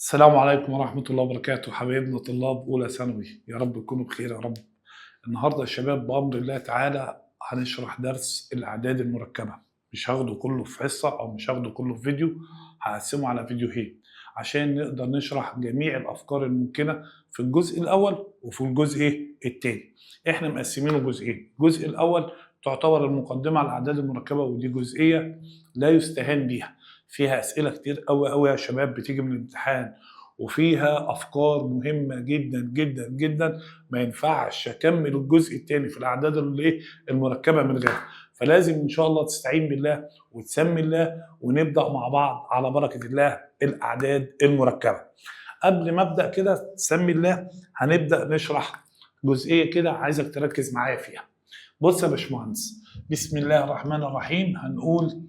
السلام عليكم ورحمة الله وبركاته. حبايبنا طلاب أولى ثانوي، يا رب تكونوا بخير يا رب. النهاردة يا شباب بأمر الله تعالى هنشرح درس الأعداد المركبة. مش هاخده كله في حصة أو مش هاخده كله في فيديو، هقسمه على فيديوهين عشان نقدر نشرح جميع الأفكار الممكنة في الجزء الأول وفي الجزء التاني. إحنا مقسمينه جزئين. الجزء الأول تعتبر المقدمة على الأعداد المركبة، ودي جزئية لا يستهان بيها، فيها أسئلة كتير قوي يا شباب بتيجي من الامتحان، وفيها أفكار مهمة جدا جدا جدا. ما ينفعش أكمل الجزء الثاني في الأعداد المركبة من غيرها، فلازم إن شاء الله تستعين بالله وتسمي الله ونبدأ مع بعض على بركة الله الأعداد المركبة. قبل ما أبدأ كده تسمي الله، هنبدأ نشرح جزئية كده عايزك تركز معايا فيها. بص يا باشمهندس، بسم الله الرحمن الرحيم. هنقول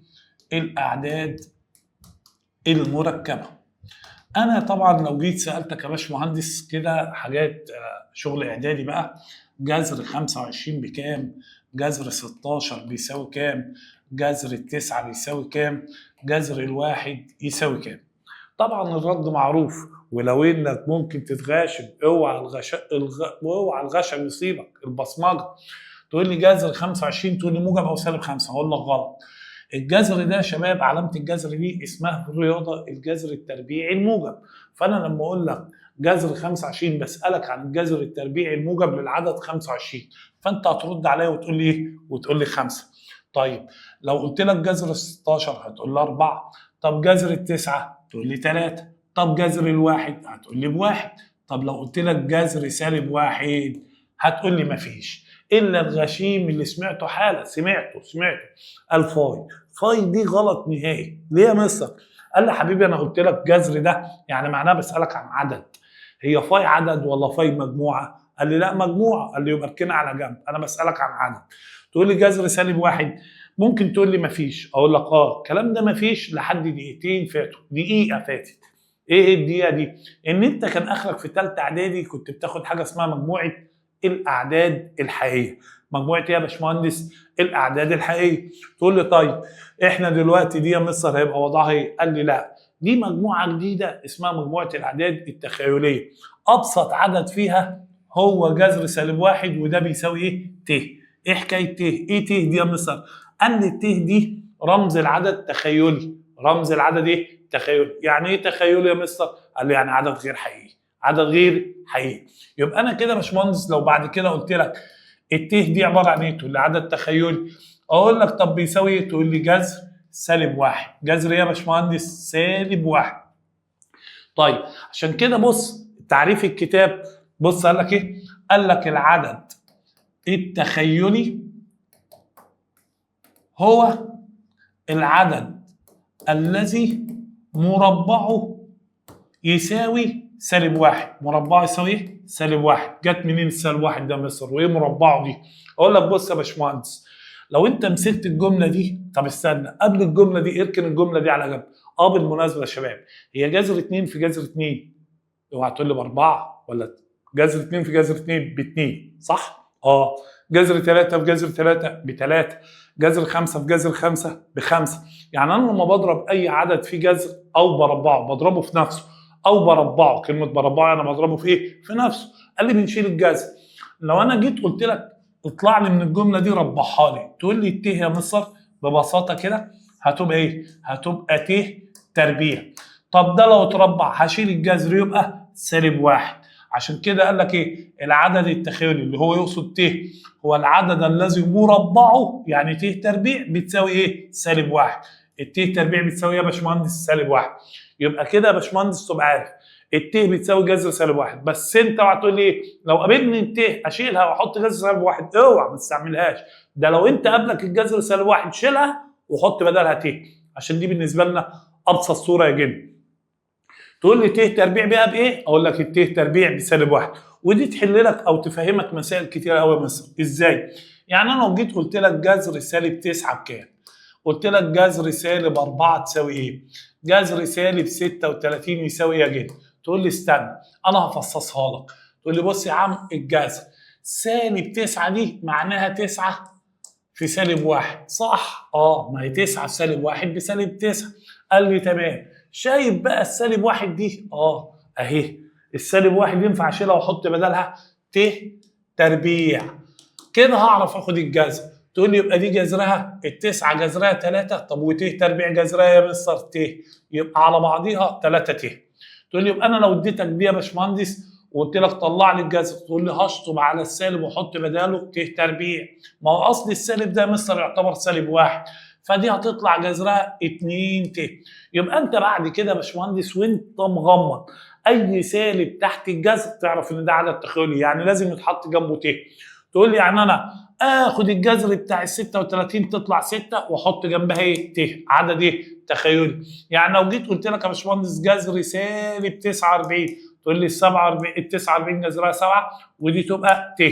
الأعداد المركبة. أنا طبعا لو جيت سألتك يا باشمهندس كده حاجات شغل إعدادي بقى، جذر 25 بكام؟ جذر 16 بيساوي كام؟ جذر 9 بيساوي كام؟ جذر 1 يساوي كام؟ طبعا الرد معروف، ولو انك ممكن تتغاشم اوعى الغشم يصيبك البصمجه. تقول لي جذر 25 تقول لي موجب او سالب 5، هقول لك غلط. الجذر ده يا شباب علامه الجذر دي اسمها في الرياضه الجذر التربيعي الموجب. فانا لما اقول لك جذر 25 بسالك عن الجذر التربيعي الموجب للعدد 25، فانت هترد عليا وتقول لي ايه؟ وتقول لي 5. طيب لو قلت لك جذر 16 هتقول لي 4. طب جذر التسعة تقول لي 3. طب جذر الواحد هتقول لي بواحد. طب لو قلت لك جذر سالب 1 هتقول لي مفيش. الا الغشيم اللي سمعته حالا، سمعته الفاي. فاي دي غلط نهائي. ليه يا مستر؟ قال لي حبيبي انا قلت لك جذر ده يعني معناه بسالك عن عدد. هي فاي عدد ولا فاي مجموعه؟ قال لي لا مجموعه. قال لي يبقى اركنها على جنب، انا بسالك عن عدد. تقول لي جذر سالب 1، ممكن تقول لي مفيش. اقول لك الكلام ده مفيش لحد دقيقتين فاتوا، دقيقه فاتت. ايه الدقيقه دي؟ ان انت كان اخرك في ثالثه اعدادي كنت بتاخد حاجه اسمها مجموعه الاعداد الحقيقيه. مجموعه ايه يا باشمهندس؟ الاعداد الحقيقيه. تقول لي طيب احنا دلوقتي دي يا مستر هيبقى وضعها ايه؟ قال لي لا، دي مجموعه جديده اسمها مجموعه الاعداد التخيليه. ابسط عدد فيها هو جذر سالب 1، وده بيساوي ايه؟ ت. ايه حكايه ت؟ ايه ت دي يا مستر؟ قال لي الت دي رمز العدد تخيلي. رمز العدد ايه؟ تخيلي. يعني ايه تخيلي يا مستر؟ قال لي يعني عدد غير حقيقي. عدد غير حقيقي. يبقى انا كده يا باشمهندس لو بعد كده قلت لك الت دي عباره عن ايه؟ تقول لي عدد تخيلي. اقول لك طب بيساوي ايه؟ تقول لي جذر سالب 1. جذر ايه يا باشمهندس؟ سالب 1. طيب عشان كده بص تعريف الكتاب، بص قال لك ايه؟ قال لك العدد التخيلي هو العدد الذي مربعه يساوي سالب 1. مربعه يساوي ايه؟ سالب 1. جت منين السالب 1 ده يا مستر؟ وايه مربعه دي؟ اقول لك بص يا باشمهندس، لو انت مسكت الجمله دي، طب استنى قبل الجمله دي اركن الجمله دي على جنب. بالمناسبه يا شباب، هي جذر 2 في جذر 2 اوعى تقول لي باربعه، ولا جذر 2 في جذر 2 ب2 صح؟ جذر 3 في جذر 3 ب3. جذر 5 في جذر 5 ب5. يعني انا لما بضرب اي عدد في جذر او بربعه بضربه في نفسه، او بربعه، كلمه بربعه انا بضربه في ايه؟ في نفسه. قال لي بنشيل الجذر. لو انا جيت قلت لك اطلع لي من الجمله دي ربعها لي، تقول لي الت يا مصر ببساطه كده هتبقى ايه؟ هتبقى ت تربيع. طب ده لو اتربع هشيل الجذر يبقى سالب 1. عشان كده قال لك ايه؟ العدد التخيلي اللي هو يقصد ت هو العدد الذي مربعه يعني ت تربيع بتساوي ايه؟ سالب 1. الت تربيع بتساوي ايه يا باشمهندس؟ سالب 1. يبقى كده يا باشمهندس تبقى عارف الت بتساوي جذر سالب 1. بس انت اوعى تقول لي ايه؟ لو قابلني الت اشيلها واحط جذر سالب 1. اوعى ما تستعملهاش. ده لو انت قابلك الجذر سالب 1 شيلها وحط بدلها ت، عشان دي بالنسبه لنا ابسط صوره يا جن. تقول لي ت تربيع بقى بايه؟ اقول لك الت تربيع بسالب 1. ودي تحل لك او تفهمك مسائل كتير قوي يا مصر. ازاي؟ يعني انا لو جيت قلت لك جذر سالب 9 بكام؟ قلت لك جذر سالب 4 تساوي ايه؟ جذر سالب 36 يساوي ايه يا جن؟ تقول لي استنى انا هفصصها لك. تقول لي بص يا عم، الجذر سالب 9 دي معناها 9 في سالب 1 صح؟ ما هي 9 في سالب 1 بسالب 9. قال لي تمام. شايف بقى السالب واحد دي؟ اهي السالب واحد ينفع اشيلها واحط بدلها ت تربيع. كده هعرف اخد الجذر. تقول لي يبقى دي جذرها التسعة جذرها 3، طب وت تربيع جذرها يا مستر ت، يبقى على بعضيها 3 ت. تقول لي يبقى انا لو اديتك دي يا باشمهندس وقلت لك طلع لي الجذر، تقول لي هشطب على السالب واحط بداله ت تربيع. ما هو اصل السالب ده يا مستر يعتبر سالب واحد، فدي هتطلع جذرها 2 ت. يبقى انت بعد كده يا باشمهندس وانت مغمض اي سالب تحت الجذر تعرف ان ده عدد تخيلي، يعني لازم يتحط جنبه ت. تقول لي يعني انا اخد الجذر بتاع ال 36 تطلع 6 واحط جنبها ايه؟ ت، عدد ايه؟ تخيلي. يعني لو جيت قلت لك يا باشمهندس جذر سالب 49، تقول لي ال 47 ال 49 جذرها 7 ودي تبقى ت.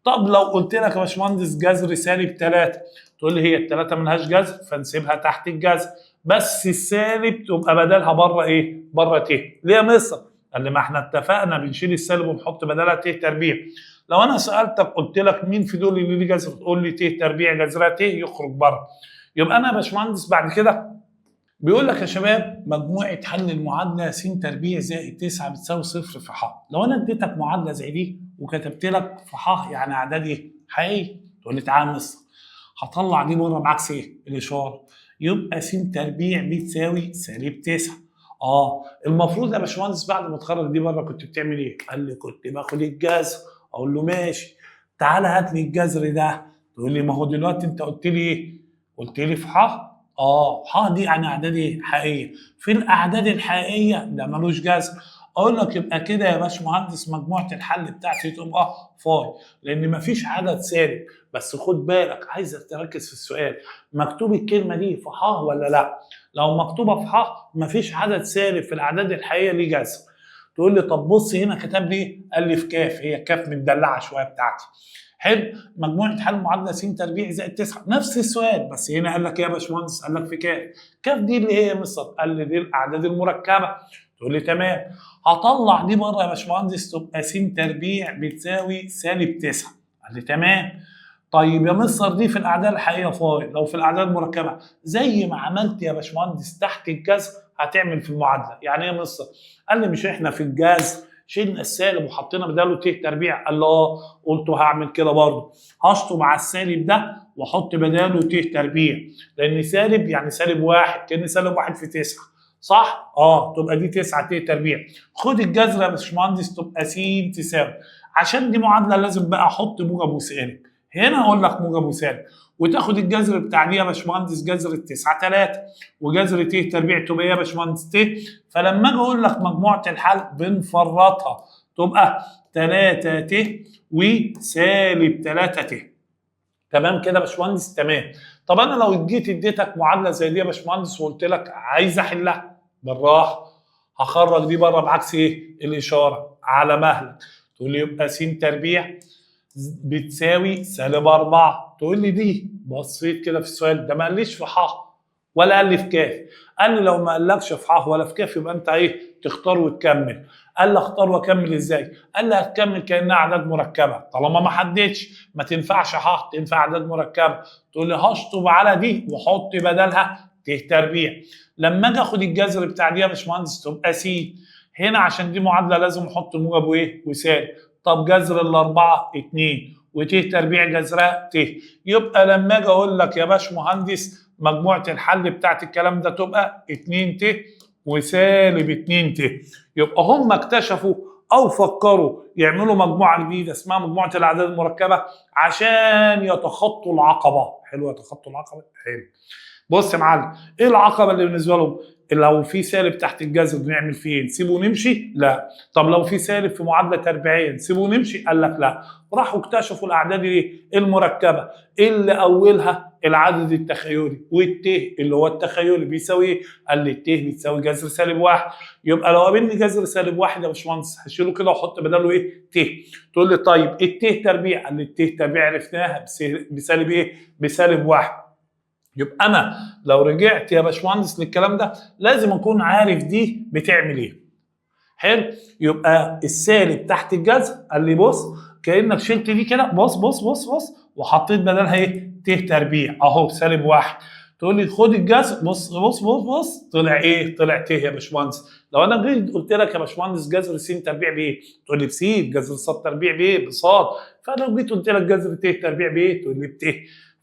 طب لو قلت لك يا باشمهندس جذر سالب 3، تقول لي هي الثلاثه ملهاش جذر فنسيبها تحت الجذر، بس السالب تبقى بدلها بره ايه؟ بره ت. ليه يا مستر؟ قال لي ما احنا اتفقنا بنشيل السالب ونحط بدلها ت تربيع. لو انا سالتك قلت لك مين في دول اللي ليه جذر، تقول لي ت تربيع جذرها ت، يخرج بره. يبقى انا يا باشمهندس بعد كده بيقول لك يا شباب مجموعه حل المعادله س تربيع زائد 9 بتساوي 0 في ح. لو انا اديتك معادله زي دي وكتبت لك في ح يعني اعداد ايه؟ حقيقي، تقول لي تعالى يا مستر هطلع دي بره بعكس ايه؟ الاشاره، يبقى س تربيع بتساوي سالب 9. المفروض يا باشمهندس بعد ما تخرج دي بره كنت بتعمل ايه؟ قال لي كنت باخد الجذر. اقول له ماشي، تعالى هات لي الجذر ده. تقول لي ما هو دلوقتي انت قلت لي ايه؟ قلت لي في ح. ح دي يعني اعداد ايه؟ حقيقيه. في الاعداد الحقيقيه ده ملوش جذر. اقول لك يبقى كده يا باشمهندس مجموعه الحل بتاعتي تبقى فاي، لان مفيش عدد سالب. بس خد بالك عايزك تركز في السؤال، مكتوب الكلمه دي في ح ولا لا؟ لو مكتوبه في ح مفيش عدد سالب في الاعداد الحقيقيه ليه جذر. تقول لي طب بص هنا كتب لي ايه؟ قال لي في كاف، هي كاف متدلعه شويه بتاعتي. حلو، مجموعه حل معادله س تربيع زائد 9 نفس السؤال، بس هنا قال لك ايه يا باشمهندس؟ قال لك في كاف. كاف دي اللي هي يا مستر؟ قال لي دي الاعداد المركبه. تقول لي تمام، هطلع دي بره يا باشمهندس تبقى س تربيع بتساوي سالب 9. قال لي تمام. طيب يا مستر دي في الاعداد الحقيقيه فاي، لو في الاعداد المركبه زي ما عملت يا باشمهندس تحت الجذر هتعمل في المعادله. يعني ايه يا مستر؟ قال لي مش احنا في الجذر شلنا السالب وحطينا بداله ت تربيع؟ قال له قلت هعمل كده برضه، هشطب على السالب ده واحط بداله ت تربيع، لان سالب يعني سالب واحد، كان سالب واحد في 9 صح؟ تبقى دي 9 ت تربيع. خد الجذر يا باشمهندس تبقى س تساوي، عشان دي معادله لازم بقى احط موجب وسالب. هنا اقول لك موجب وسالب، وتاخد الجذر بتاع دي يا باشمهندس جذر التسعه 3 وجذر ت تربيع تبقى ايه يا باشمهندس؟ ت. فلما اجي اقول لك مجموعه الحل بنفرطها تبقى 3 ت وسالب 3 ت. تمام كده يا باشمهندس؟ تمام. طب انا لو جيت اديتك معادله زي دي يا باشمهندس وقلت لك عايز احلها بالراحه، هخرج دي بره بعكس ايه؟ الاشاره على مهلك. تقول لي يبقى س تربيع بتساوي سالب 4. تقول لي دي بصيت كده في السؤال ده ما قاليش في ح ولا قال لي في كاف. قال لي لو ما قالكش في ح ولا في كاف يبقى انت ايه؟ تختار وتكمل. قال لي اختار واكمل ازاي؟ قال لي هتكمل كانها اعداد مركبه، طالما ما حددش ما تنفعش ح، تنفع اعداد مركبه. تقول لي هشطب على دي واحط بدلها ت تربيع. لما اجي اخد الجذر بتاع دي يا باشمهندس تبقى س. هنا عشان دي معادله لازم احط موجب وايه؟ وسالب. طب جذر الاربعه 2 وت تربيع جذرها ت. يبقى لما اجي اقول لك يا باشمهندس مجموعه الحل بتاعت الكلام ده تبقى 2 ت وسالب 2 ت. يبقى هم اكتشفوا او فكروا يعملوا مجموعه جديده اسمها مجموعه الاعداد المركبه عشان يتخطوا العقبه. حلو، يتخطوا العقبه. حلو. بص يا معلم، ايه العقبه اللي بالنسبه لهم؟ لو في سالب تحت الجذر بنعمل فيه ايه؟ نسيبه ونمشي؟ لا. طب لو في سالب في معادله تربيعيه نسيبه ونمشي؟ قال لك لا. راحوا اكتشفوا الاعداد ايه؟ المركبه اللي اولها العدد التخيلي، والت اللي هو التخيلي بيساوي ايه؟ قال لي الت بتساوي جذر سالب 1. يبقى لو قابلني جذر سالب 1 يا باشمهندس هشيله كده واحط بداله ايه؟ ت. تقول لي طيب الت تربيع؟ قال لي الت تربيع عرفناها بسالب ايه؟ بسالب 1. يبقى انا لو رجعت يا باشمهندس للكلام ده لازم اكون عارف دي بتعمل ايه. حلو، يبقى السالب تحت الجذر قال لي بص كانك شلت دي كده، بص بص بص بص وحطيت بدلها ايه؟ ت تربيع اهو سالب 1. تقول لي خد الجذر، بص بص بص بص، طلع ايه؟ طلع ت يا باشمهندس. لو انا جيت قلت لك يا باشمهندس جذر س تربيع بايه؟ تقول لي بس، جذر ص تربيع بايه؟ بصاد. فلو جيت قلت لك جذر ت تربيع بايه؟ تقول لي بت.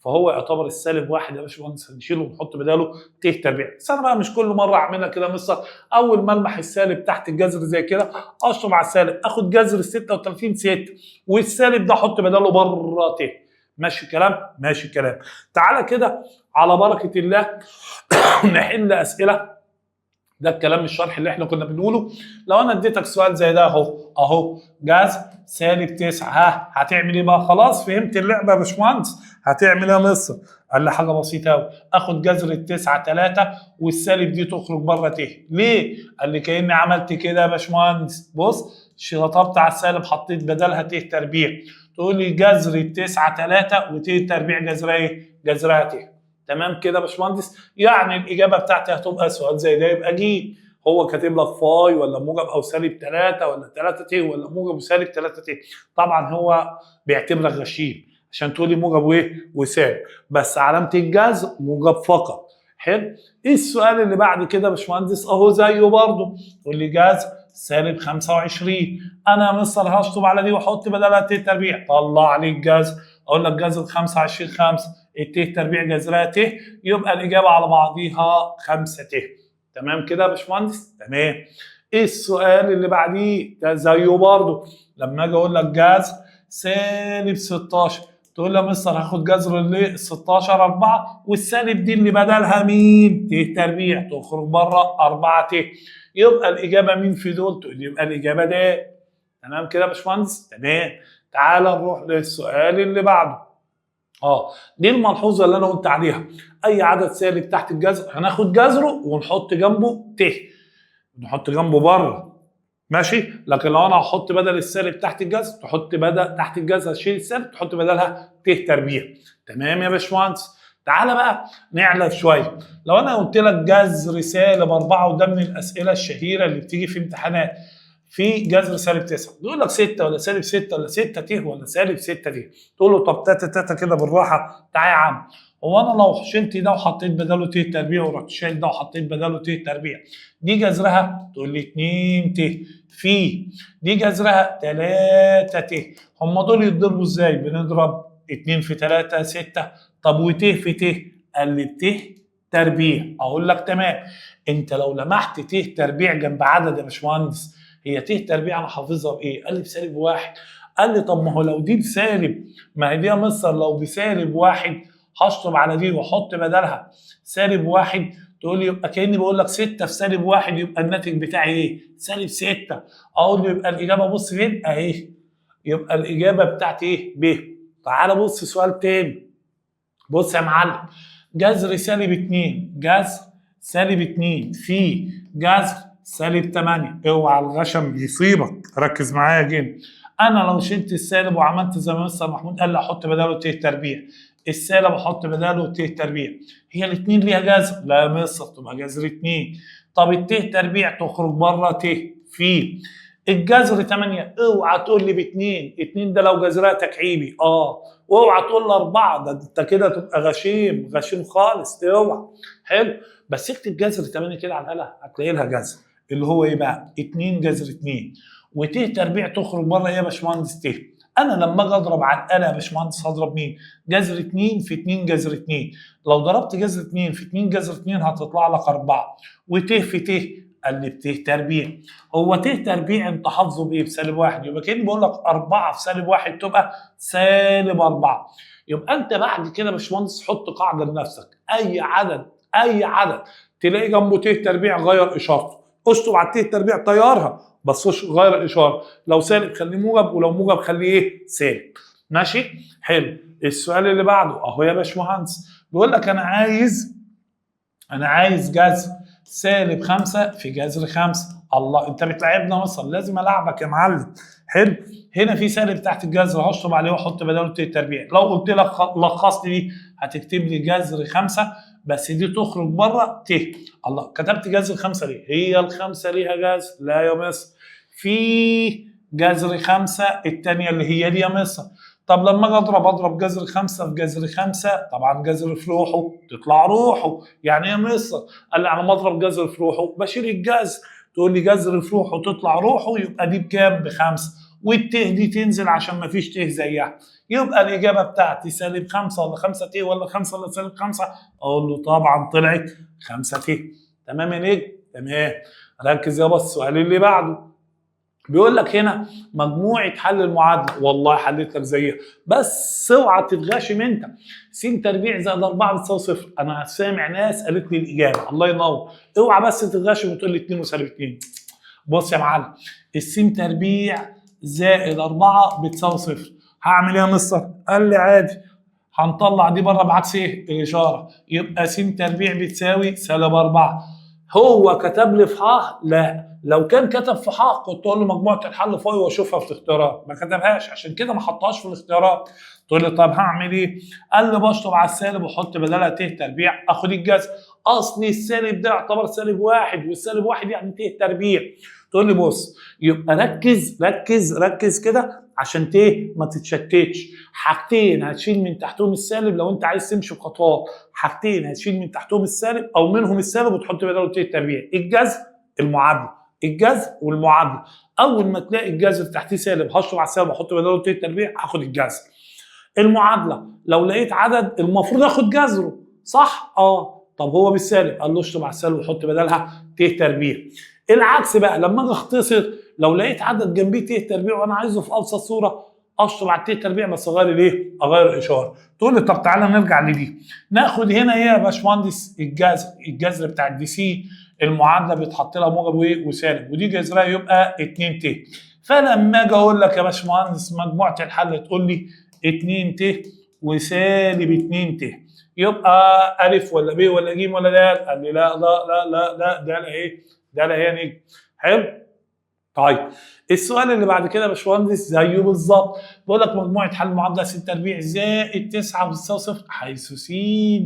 فهو يعتبر السالب واحد يا باشمهندس، هنشيله ونحط بداله ت تربيع. بس انا بقى مش كل مره اعملها كده مستر، اول ما المح السالب تحت الجذر زي كده اشطب على السالب، اخد جذر ال 36 6 والسالب ده احط بداله بره ت. ماشي الكلام؟ ماشي الكلام. تعالى كده على بركه الله نحل اسئله. ده الكلام الشرح اللي احنا كنا بنقوله. لو انا اديتك سؤال زي ده اهو جذر سالب 9، ها هتعمل ايه بقى؟ خلاص فهمت اللعبه يا باشمهندس؟ هتعمل ايه يا مصر؟ قال لي حاجه بسيطه قوي، اخد جذر التسعه 3 والسالب دي تخرج بره ت. ليه؟ قال لي كاني عملت كده يا باشمهندس، بص شطبت على السالب حطيت بدلها ت تربيع. تقول لي جذر التسعه 3 وت تربيع جذرها ايه؟ جذرها ت. تمام كده يا باشمهندس؟ يعني الاجابه بتاعتي هتبقى سؤال زي ده يبقى ج. هو كاتب لك فاي ولا موجب او سالب 3 ولا 3 ت ولا موجب وسالب 3 ت. طبعا هو بيعتبرك غشيم عشان تقول لي موجب وايه؟ وسالب، بس علامه الجذر موجب فقط. حلو؟ ايه السؤال اللي بعد كده يا باشمهندس؟ اهو زيه برضه، تقول لي جذر سالب 25. انا يا مستر هشطب على دي واحط بدلها ت تربيع، طلع لي الجذر. اقول لك جذر 25 5 الت تربيع جذرها ت، يبقى الاجابه على بعضيها 5 ت. تمام كده يا باشمهندس؟ تمام. ايه السؤال اللي بعديه؟ ده زيه برضه، لما اجي اقول لك جذر سالب 16، تقول لي يا مستر هاخد جذر ال 16 4 والسالب دي اللي بدلها مين؟ ت تربيع، تخرج بره 4 ت. يبقى الاجابه مين في دول؟ تقول لي يبقى الاجابه ده. تمام كده يا باشمهندس؟ تمام. تعال نروح للسؤال اللي بعده. دي الملحوظه اللي انا قلت عليها، اي عدد سالب تحت الجذر هناخد جذره ونحط جنبه ت، نحط جنبه بره. ماشي؟ لكن لو انا هحط بدل السالب تحت الجذر تحط بدل تحت الجذر شيل السالب تحط بدلها ت تربيع. تمام يا باشمهندس؟ تعالى بقى نعلى شويه. لو انا قلت لك جذر سالب 4، وده من الاسئله الشهيره اللي بتيجي في امتحانات، في جذر سالب 9، بيقول لك 6 ولا سالب 6 ولا 6 ت ولا سالب 6 ت. تقول له طب تاتا تاتا كده بالراحه، تعالى يا عم. هو انا لو شلت ده وحطيت بداله ت تربيع ورحت شايل ده وحطيت بداله ت تربيع، دي جذرها؟ تقول لي 2 ت. في دي جذرها 3 ت. هم دول يتضربوا ازاي؟ بنضرب 2 في 3 6. طب وت في ت؟ قال لي ت تربيع. اقول لك تمام. انت لو لمحت ت تربيع جنب عدد يا باشمهندس، هي ت تربيع انا حافظها بايه؟ قال لي بسالب 1. قال لي طب ما هو لو دي بسالب، ما هي دي يا مستر لو بسالب 1 هشطب على دي واحط بدلها سالب 1. تقول لي يبقى كاني بقول لك 6 في سالب 1 يبقى الناتج بتاعي ايه؟ سالب 6. اقول له يبقى الاجابه بص فين؟ اهي. يبقى الاجابه بتاعتي ايه؟ ب. تعال بص سؤال تاني. بص يا معلم، جذر سالب 2، جذر سالب 2 في جذر سالب 8. اوعى الغشم يصيبك، ركز معايا جدا. انا لو شلت السالب وعملت زي ما مستر محمود قال لي احط بداله ت تربيع، السالب احط بداله ت تربيع، هي الاثنين ليها جذر؟ لا يا مستر، تبقى جذر 2. طب الت تربيع تخرج بره ت في الجذر 8. اوعى تقول لي ب2، 2 ده لو جذرها تكعيبي واوعى تقول لي 4، ده انت كده تبقى غشيم غشيم خالص، اوعى. حلو، بس اكتب جذر 8 كده على الآلة هتلاقي لها جذر اللي هو ايه بقى؟ 2 جذر 2 وت تربيع تخرج بره ايه يا باشمهندس؟ ت. انا لما اجي اضرب على الآلة يا باشمهندس هضرب مين؟ جذر 2 في 2 جذر 2. لو ضربت جذر 2 في 2 جذر 2 هتطلع لك 4 وت في ت قال لي بت تربيع. هو ت تربيع انت حافظه بايه؟ بسالب 1، يبقى كاني بقول لك 4 في سالب 1 تبقى سالب 4. يبقى انت بعد كده يا باشمهندس حط قاعده لنفسك، اي عدد تلاقي جنبه ت تربيع غير اشارته، اشطب على الت تربيع طيرها بس غير الاشاره، لو سالب خليه موجب ولو موجب خليه ايه؟ سالب. ماشي؟ حلو. السؤال اللي بعده اهو يا باشمهندس، بيقول لك انا عايز جذر سالب 5 في جذر 5. الله، انت بتلعبنا مصر، لازم العبك يا معلم. حلو، هنا في سالب تحت الجذر هشطب عليه واحط بداله ت تربيع. لو قلت لك لخص لي دي هتكتب لي جذر 5 بس دي تخرج بره ت. الله، كتبت جذر 5 ليه؟ هي الخمسه ليها جذر؟ لا يا مصر، في جذر 5 الثانيه اللي هي دي يا مصر. طب لما اجي اضرب جذر 5 في جذر 5، طبعا جذر في روحه تطلع روحه. يعني ايه يا مستر؟ قال لي انا لما اضرب جذر في روحه بشيل الجذر. تقول لي جذر في روحه تطلع روحه، يبقى دي بكام؟ بخمسه، والته دي تنزل عشان ما فيش ته زيها. يبقى الاجابه بتاعتي سالب 5 ولا 5 ت ولا 5 ولا سالب 5؟ اقول له طبعا طلعت 5 ت. تمام يا نجم؟ تمام. ركز يابا السؤال اللي بعده. بيقول لك هنا مجموعة حل المعادلة، والله حليت لك زيها، بس اوعى تتغاشم انت. س تربيع زائد 4 بتساوي صفر. انا سامع ناس قالت لي الاجابة، الله ينور. اوعى بس تتغاشم وتقول لي 2 وسالب 2. بص يا معلم، الس تربيع زائد 4 بتساوي صفر. هعمل ايه يا مستر؟ قال لي عادي، هنطلع دي بره بعكس ايه؟ الاشاره. يبقى س تربيع بتساوي سالب 4. هو كتب لي في ح؟ لا، لو كان كتب في ح كنت اقول له مجموعه الحل فوق واشوفها في الاختيارات، ما كتبهاش عشان كده ما حطهاش في الاختيارات. تقول لي طب هعمل ايه؟ قال لي بشطب على السالب واحط بدلها ت تربيع، اخد الجذر. اصل السالب ده يعتبر سالب واحد، والسالب واحد يعني ت تربيع. تقول لي بص، يبقى ركز ركز ركز كده عشان ما تتشتتش. حاجتين هتشيل من تحتهم السالب لو انت عايز تمشي بخطوات، حاجتين هتشيل من تحتهم السالب او منهم السالب وتحط بداله ت تربيع: الجذر، المعادله. الجذر والمعادله. اول ما تلاقي الجذر تحتيه سالب هشطب على السالب واحط بداله ت تربيع، هاخد الجذر. المعادله لو لقيت عدد المفروض اخد جذره، صح؟ طب هو بالسالب، قال له اشطب على السالب وحط بدلها ت تربيع. العكس بقى، لما اجي اختصر لو لقيت عدد جنبيه ت تربيع وانا عايزه في ابسط صوره، اشطب على الت تربيع بس اغير الايه؟ اغير الاشاره. تقول لي طب تعالى نرجع لدي، ناخد هنا ايه يا باشمهندس؟ الجذر بتاع الدي سي، المعادله بيتحط لها موجب وايه؟ وسالب، ودي جذرها يبقى 2 ت. فلما اجي اقول لك يا باشمهندس مجموعه الحل تقول لي 2 ت وسالب 2 ت، يبقى الف ولا ب ولا ج ولا د؟ قال لي لا لا لا لا لا، ده ايه؟ ده لا هي نجم. حلو. طيب السؤال اللي بعد كده يا باشمهندس زيه بالظبط، بيقول لك مجموعه حل معادله س تربيع زائد 9 بتساوي صفر حيث س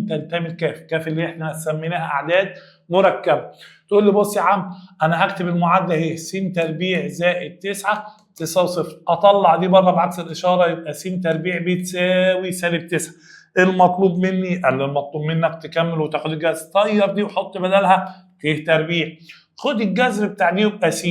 تنتمي لكاف، كاف اللي احنا سميناها اعداد مركبه. تقول لي بص يا عم، انا هكتب المعادله اهي: س تربيع زائد 9 تساوي صفر. اطلع دي بره بعكس الاشاره، يبقى س تربيع بتساوي سالب 9. المطلوب مني؟ قال لي المطلوب منك تكمل وتاخد الجذر. طير دي وحط بدلها ت تربيع. خد الجذر بتاع دي يبقى س،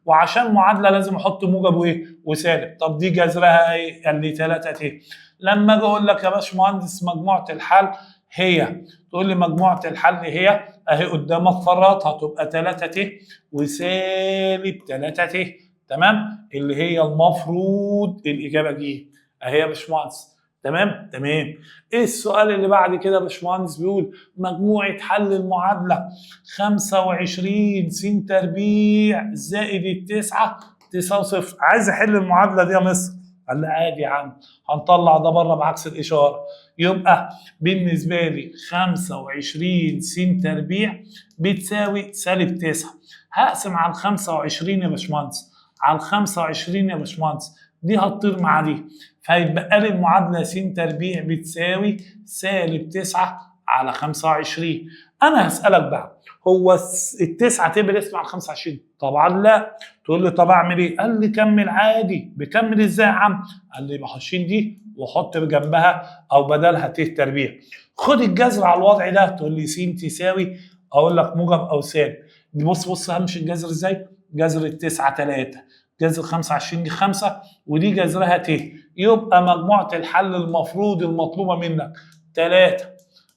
وعشان معادله لازم احط موجب وايه؟ وسالب. طب دي جذرها ايه؟ قال لي 3 ت. لما اجي اقول لك يا باشمهندس مجموعه الحل هي، تقول لي مجموعه الحل هي اهي قدامك فرطها، تبقى 3 ت وسالب 3 ت. تمام؟ اللي هي المفروض الاجابه دي اهي يا باشمهندس. تمام؟ تمام. ايه السؤال اللي بعد كده يا باشمهندس؟ بيقول مجموعة حل المعادلة 25 س تربيع زائد التسعة تساوي صفر. عايز احل المعادلة دي يا مصر؟ قال لي عادي يا عم، هنطلع ده بره بعكس الإشارة. يبقى بالنسبة لي 25 س تربيع بتساوي سالب 9. هقسم على ال 25 يا باشمهندس، على ال 25 يا باشمهندس، دي هتطير مع دي، فيتبقى لي المعادله س تربيع بتساوي سالب 9 على 25. انا هسالك بقى، هو التسعه تبقى اسم على 25؟ طبعا لا. تقول لي طب اعمل ايه؟ قال لي كمل عادي. بكمل ازاي يا عم؟ قال لي بخشين دي واحط جنبها او بدلها ت تربيع. خد الجذر على الوضع ده. تقول لي س تساوي، اقول لك موجب او سالب. بص بص همشي الجذر ازاي؟ جذر التسعه 3، جذر 25 دي 5، ودي جذرها ت. يبقى مجموعة الحل المفروض المطلوبة منك 3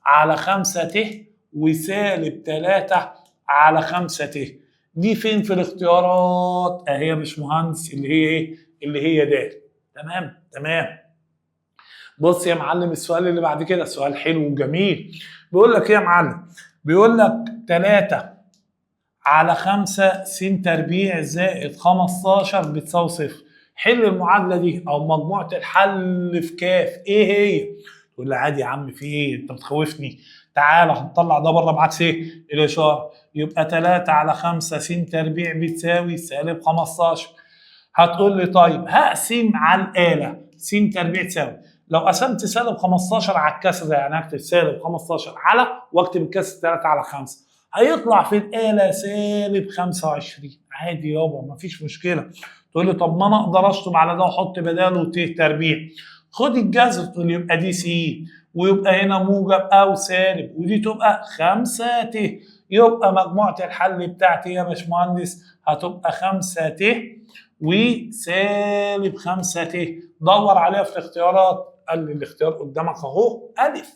على 5 ت وسالب 3 على 5 ت. دي فين في الاختيارات؟ اهي يا باشمهندس، اللي هي ايه؟ اللي هي د. تمام؟ تمام. بص يا معلم السؤال اللي بعد كده سؤال حلو وجميل. بيقول لك ايه يا معلم؟ بيقول لك 3 على 5 س تربيع زائد 15 بتساوي صفر. حل المعادله دي او مجموعه الحل في كاف ايه هي؟ تقول لي عادي يا عم، في ايه؟ انت بتخوفني. تعالى هنطلع ده بره بعكس ايه؟ الاشاره. يبقى 3 على 5 س تربيع بتساوي سالب 15. هتقول لي طيب هقسم على الاله س تربيع تساوي، لو قسمت سالب 15 على الكسر ده يعني هكتب سالب 15 على واكتب الكسر 3 على 5، هيطلع في الآلة سالب 25. عادي يابا مفيش مشكلة. تقول لي طب ما انا اقدر اشطب على ده واحط بداله ت تربيع. خد الجذر تقول يبقى دي س، ويبقى هنا موجب او سالب، ودي تبقى 5 ت. يبقى مجموعه الحل بتاعتي يا باشمهندس هتبقى 5 ت وسالب 5 ت. دور عليها في الاختيارات. قال لي الاختيار قدامك اهو الف.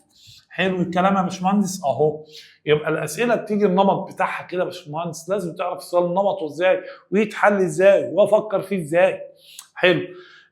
حلو الكلام يا باشمهندس اهو. يبقى الاسئله بتيجي النمط بتاعها كده يا باشمهندس، لازم تعرف السؤال نمطه ازاي ويتحل ازاي وافكر فيه ازاي. حلو.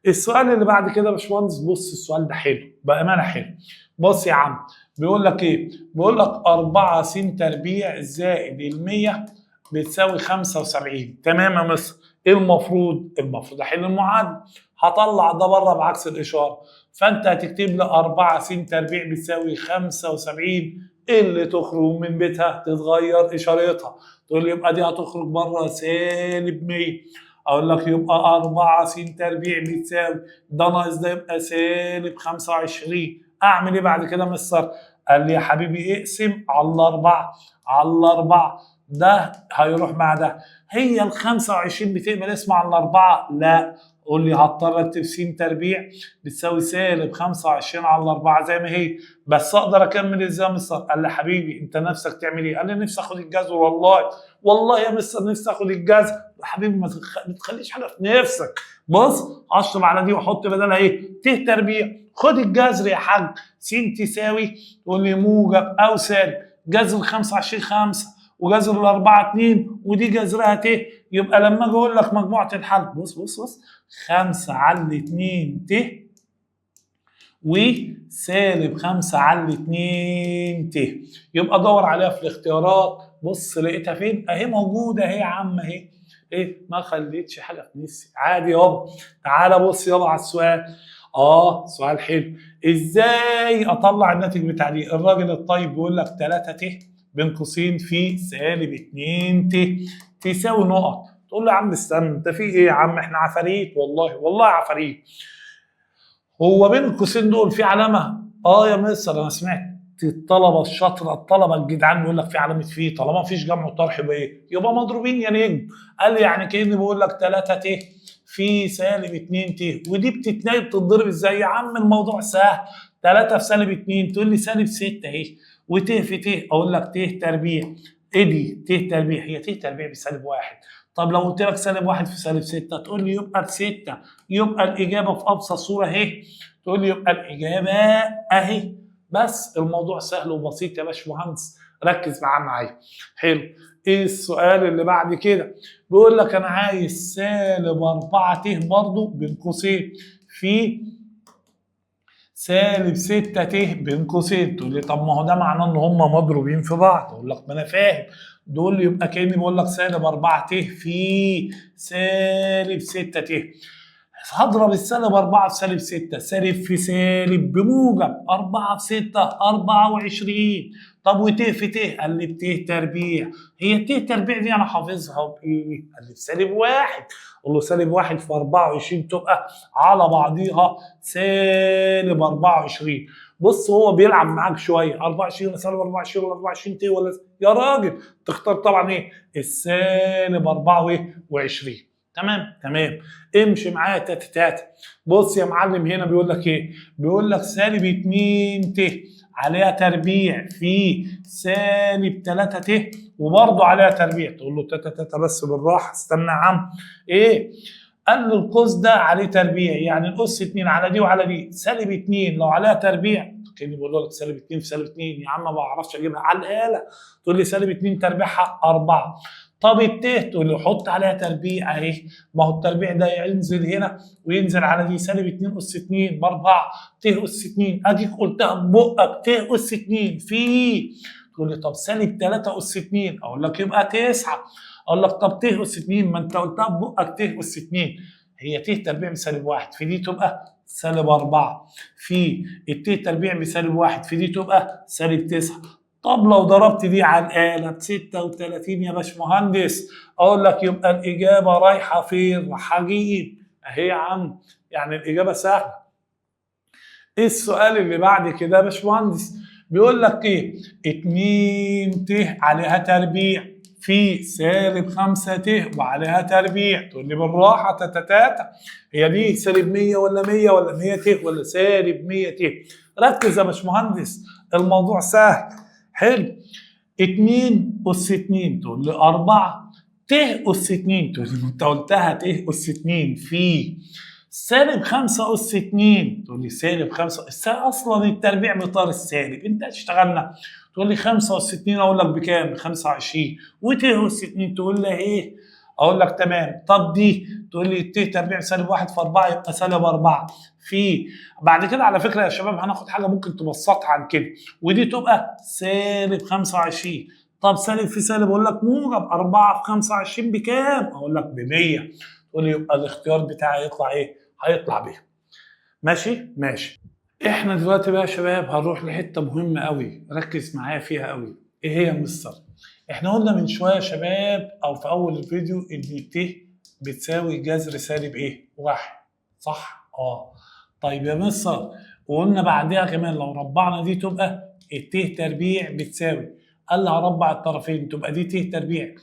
السؤال اللي بعد كده يا باشمهندس، بص السؤال ده حلو بامانه حلو. بص يا عم بيقول لك ايه؟ بيقول لك 4 س تربيع زائد ال 100 بتساوي 75. تمام يا مصر. ايه المفروض؟ المفروض احل المعادله. هطلع ده بره بعكس الاشاره. فانت هتكتب لي 4 س تربيع بتساوي 75 اللي تخرج من بيتها تتغير اشارتها. تقول لي يبقى دي هتخرج بره سالب 100. اقول لك يبقى 4 س تربيع بتساوي ده ناقص ده يبقى سالب 25. اعمل ايه بعد كده يا مستر؟ قال لي يا حبيبي اقسم على الاربعه. على الاربعه ده هيروح مع ده. هي ال 25 بتقبل اسم على الاربعه؟ لا. قول لي هضطر اكتب س تربيع بتساوي سالب 25 على الاربعه زي ما هي. بس اقدر اكمل ازاي يا مستر؟ قال لي حبيبي انت نفسك تعمل ايه؟ قال لي نفسي اخد الجذر والله. والله يا مستر نفسي اخد الجذر. حبيبي ما تخليش حاجه في نفسك. بص اشطب على دي واحط بدلها ايه؟ ت تربيع. خد الجذر يا حاج. س تساوي تقول لي موجب او سالب جذر 25 5 وجذر الاربعه 2 ودي جذرها ت. يبقى لما اجي اقول لك مجموعه الحل بص 5 على 2 ت وسالب 5 على 2 ت. يبقى دور عليها في الاختيارات. بص لقيتها فين؟ اهي موجوده اهي يا عم اهي. ايه ما خليتش حاجه في نفسي عادي يابا. تعالى بص يابا على السؤال. سؤال حلو. ازاي اطلع الناتج بتاع دي؟ الراجل الطيب بيقول لك 3 ت بين قوسين في سالب 2 ت تساوي نقط. تقول له يا عم استنى انت في ايه يا عم؟ احنا عفاريت والله عفاريت. هو بين القوسين دول في علامه؟ يا مستر انا سمعت الطلبه الشاطره الطلبه الجدعان بيقول لك في علامه فيه. طالما مفيش جمع وطرح يبقى مضروبين يا نجم. قال لي يعني كاني بقول لك 3 ت في سالب 2 ت ودي بتتنقل بتتضرب ازاي؟ يا عم الموضوع سهل. 3 في سالب 2 تقول لي سالب 6 اهي وت في ت اقول لك ت تربيع. ايه دي؟ ت تربيع. هي ت تربيع بسالب 1. طب لو قلت لك سالب 1 في سالب 6 تقول لي يبقى ب6. يبقى الاجابه في ابسط صوره اهي. تقول لي يبقى الاجابه اهي. بس الموضوع سهل وبسيط يا باشمهندس. ركز معايا. حلو. ايه السؤال اللي بعد كده؟ بيقول لك انا عايز سالب 4 ت برضه بين قوسين في سالب 6 ت بين قوسين. تقول لي طب ما هو ده معناه ان هم مضروبين في بعض. اقول لك ما انا فاهم. دول يبقى كاني بقول لك سالب 4 ت في سالب 6 ت. هضرب السالب 4 في سالب 6. سالب في سالب بموجب 4 في 6 24. طب وت في ت؟ قال لي ت تربيع. هي الت تربيع دي انا حافظها بايه؟ قال لي بسالب 1. اقول له سالب 1 في 24 تبقى على بعضيها سالب 24. بص هو بيلعب معاك شويه. 24 ولا سالب 24 ولا 24 ت ولا يا راجل تختار طبعا ايه؟ السالب 24. تمام. امشي معايا تاتا. بص يا معلم هنا بيقول لك ايه؟ بيقول لك سالب 2 ت عليها تربيع في سالب 3 ت وبرضه عليها تربيع. تقول له تاتا بس بالراحه استنى يا عم. ايه؟ قال له القوس ده عليه تربيع يعني الاس 2 على دي وعلى دي. سالب 2 لو عليها تربيع كاني بقول لك سالب 2 في سالب 2 يا عم ما بعرفش اجيبها على الاله. تقول لي سالب 2 تربيعها 4. طب الت تقول له حط عليها تربيع اهي. ما هو التربيع ده ينزل هنا وينزل على دي. سالب 2 اس 2 ب 4 ت اس 2. اديك قلتها ببقك ت اس 2 في. تقول لي طب سالب 3 اس 2 اقول لك يبقى 9. اقول لك طب ت اس 2 ما انت قلتها ببقك ت اس 2. هي ت تربيع بسالب 1 في دي تبقى سالب 4 في الت تربيع بسالب 1 في دي تبقى سالب 9. طب لو ضربت دي على الآلة ب 36 يا باشمهندس أقول لك يبقى الإجابة رايحة فين؟ رايحة جيم أهي يا عم. يعني الإجابة سهلة. إيه السؤال اللي بعد كده يا باشمهندس؟ بيقول لك إيه؟ 2 ت عليها تربيع في سالب 5 ت وعليها تربيع. تقول لي بالراحه تتاتا، هي دي سالب 100 ولا 100 ولا 100 ت ولا سالب 100 ت؟ ركز يا باشمهندس، الموضوع سهل. حلو. 2 أس 2 تقول لي 4 ت أس 2، تقول لي انت قلتها ت أس 2 في سالب 5 أس 2، تقول لي سالب 5 اصلا التربيع بطار السالب، انت اشتغلنا. تقول لي 5 أس 2 اقول لك بكام؟ 25. وت أس 2 تقول لي ايه؟ اقول لك تمام. طب دي تقول لي ت تربيع سالب 1 في 4 يبقى سالب 4 في. بعد كده على فكره يا شباب هناخد حاجه ممكن تبسطها عن كده، ودي تبقى سالب 25. طب سالب في سالب اقول لك موجب 4 في 25 بكام؟ اقول لك ب 100. تقول لي يبقى الاختيار بتاعي يطلع ايه؟ هيطلع ب. ماشي؟ ماشي. احنا دلوقتي بقى يا شباب هنروح لحته مهمه قوي، ركز معايا فيها قوي. ايه هي يا مستر؟ احنا قلنا من شويه يا شباب او في اول الفيديو ان ت بتساوي جذر سالب ايه؟ 1. صح؟ طيب يا مستر، وقلنا بعدها كمان لو ربعنا دي تبقى الت تربيع بتساوي، قال لي هربع الطرفين تبقى دي ت تربيع.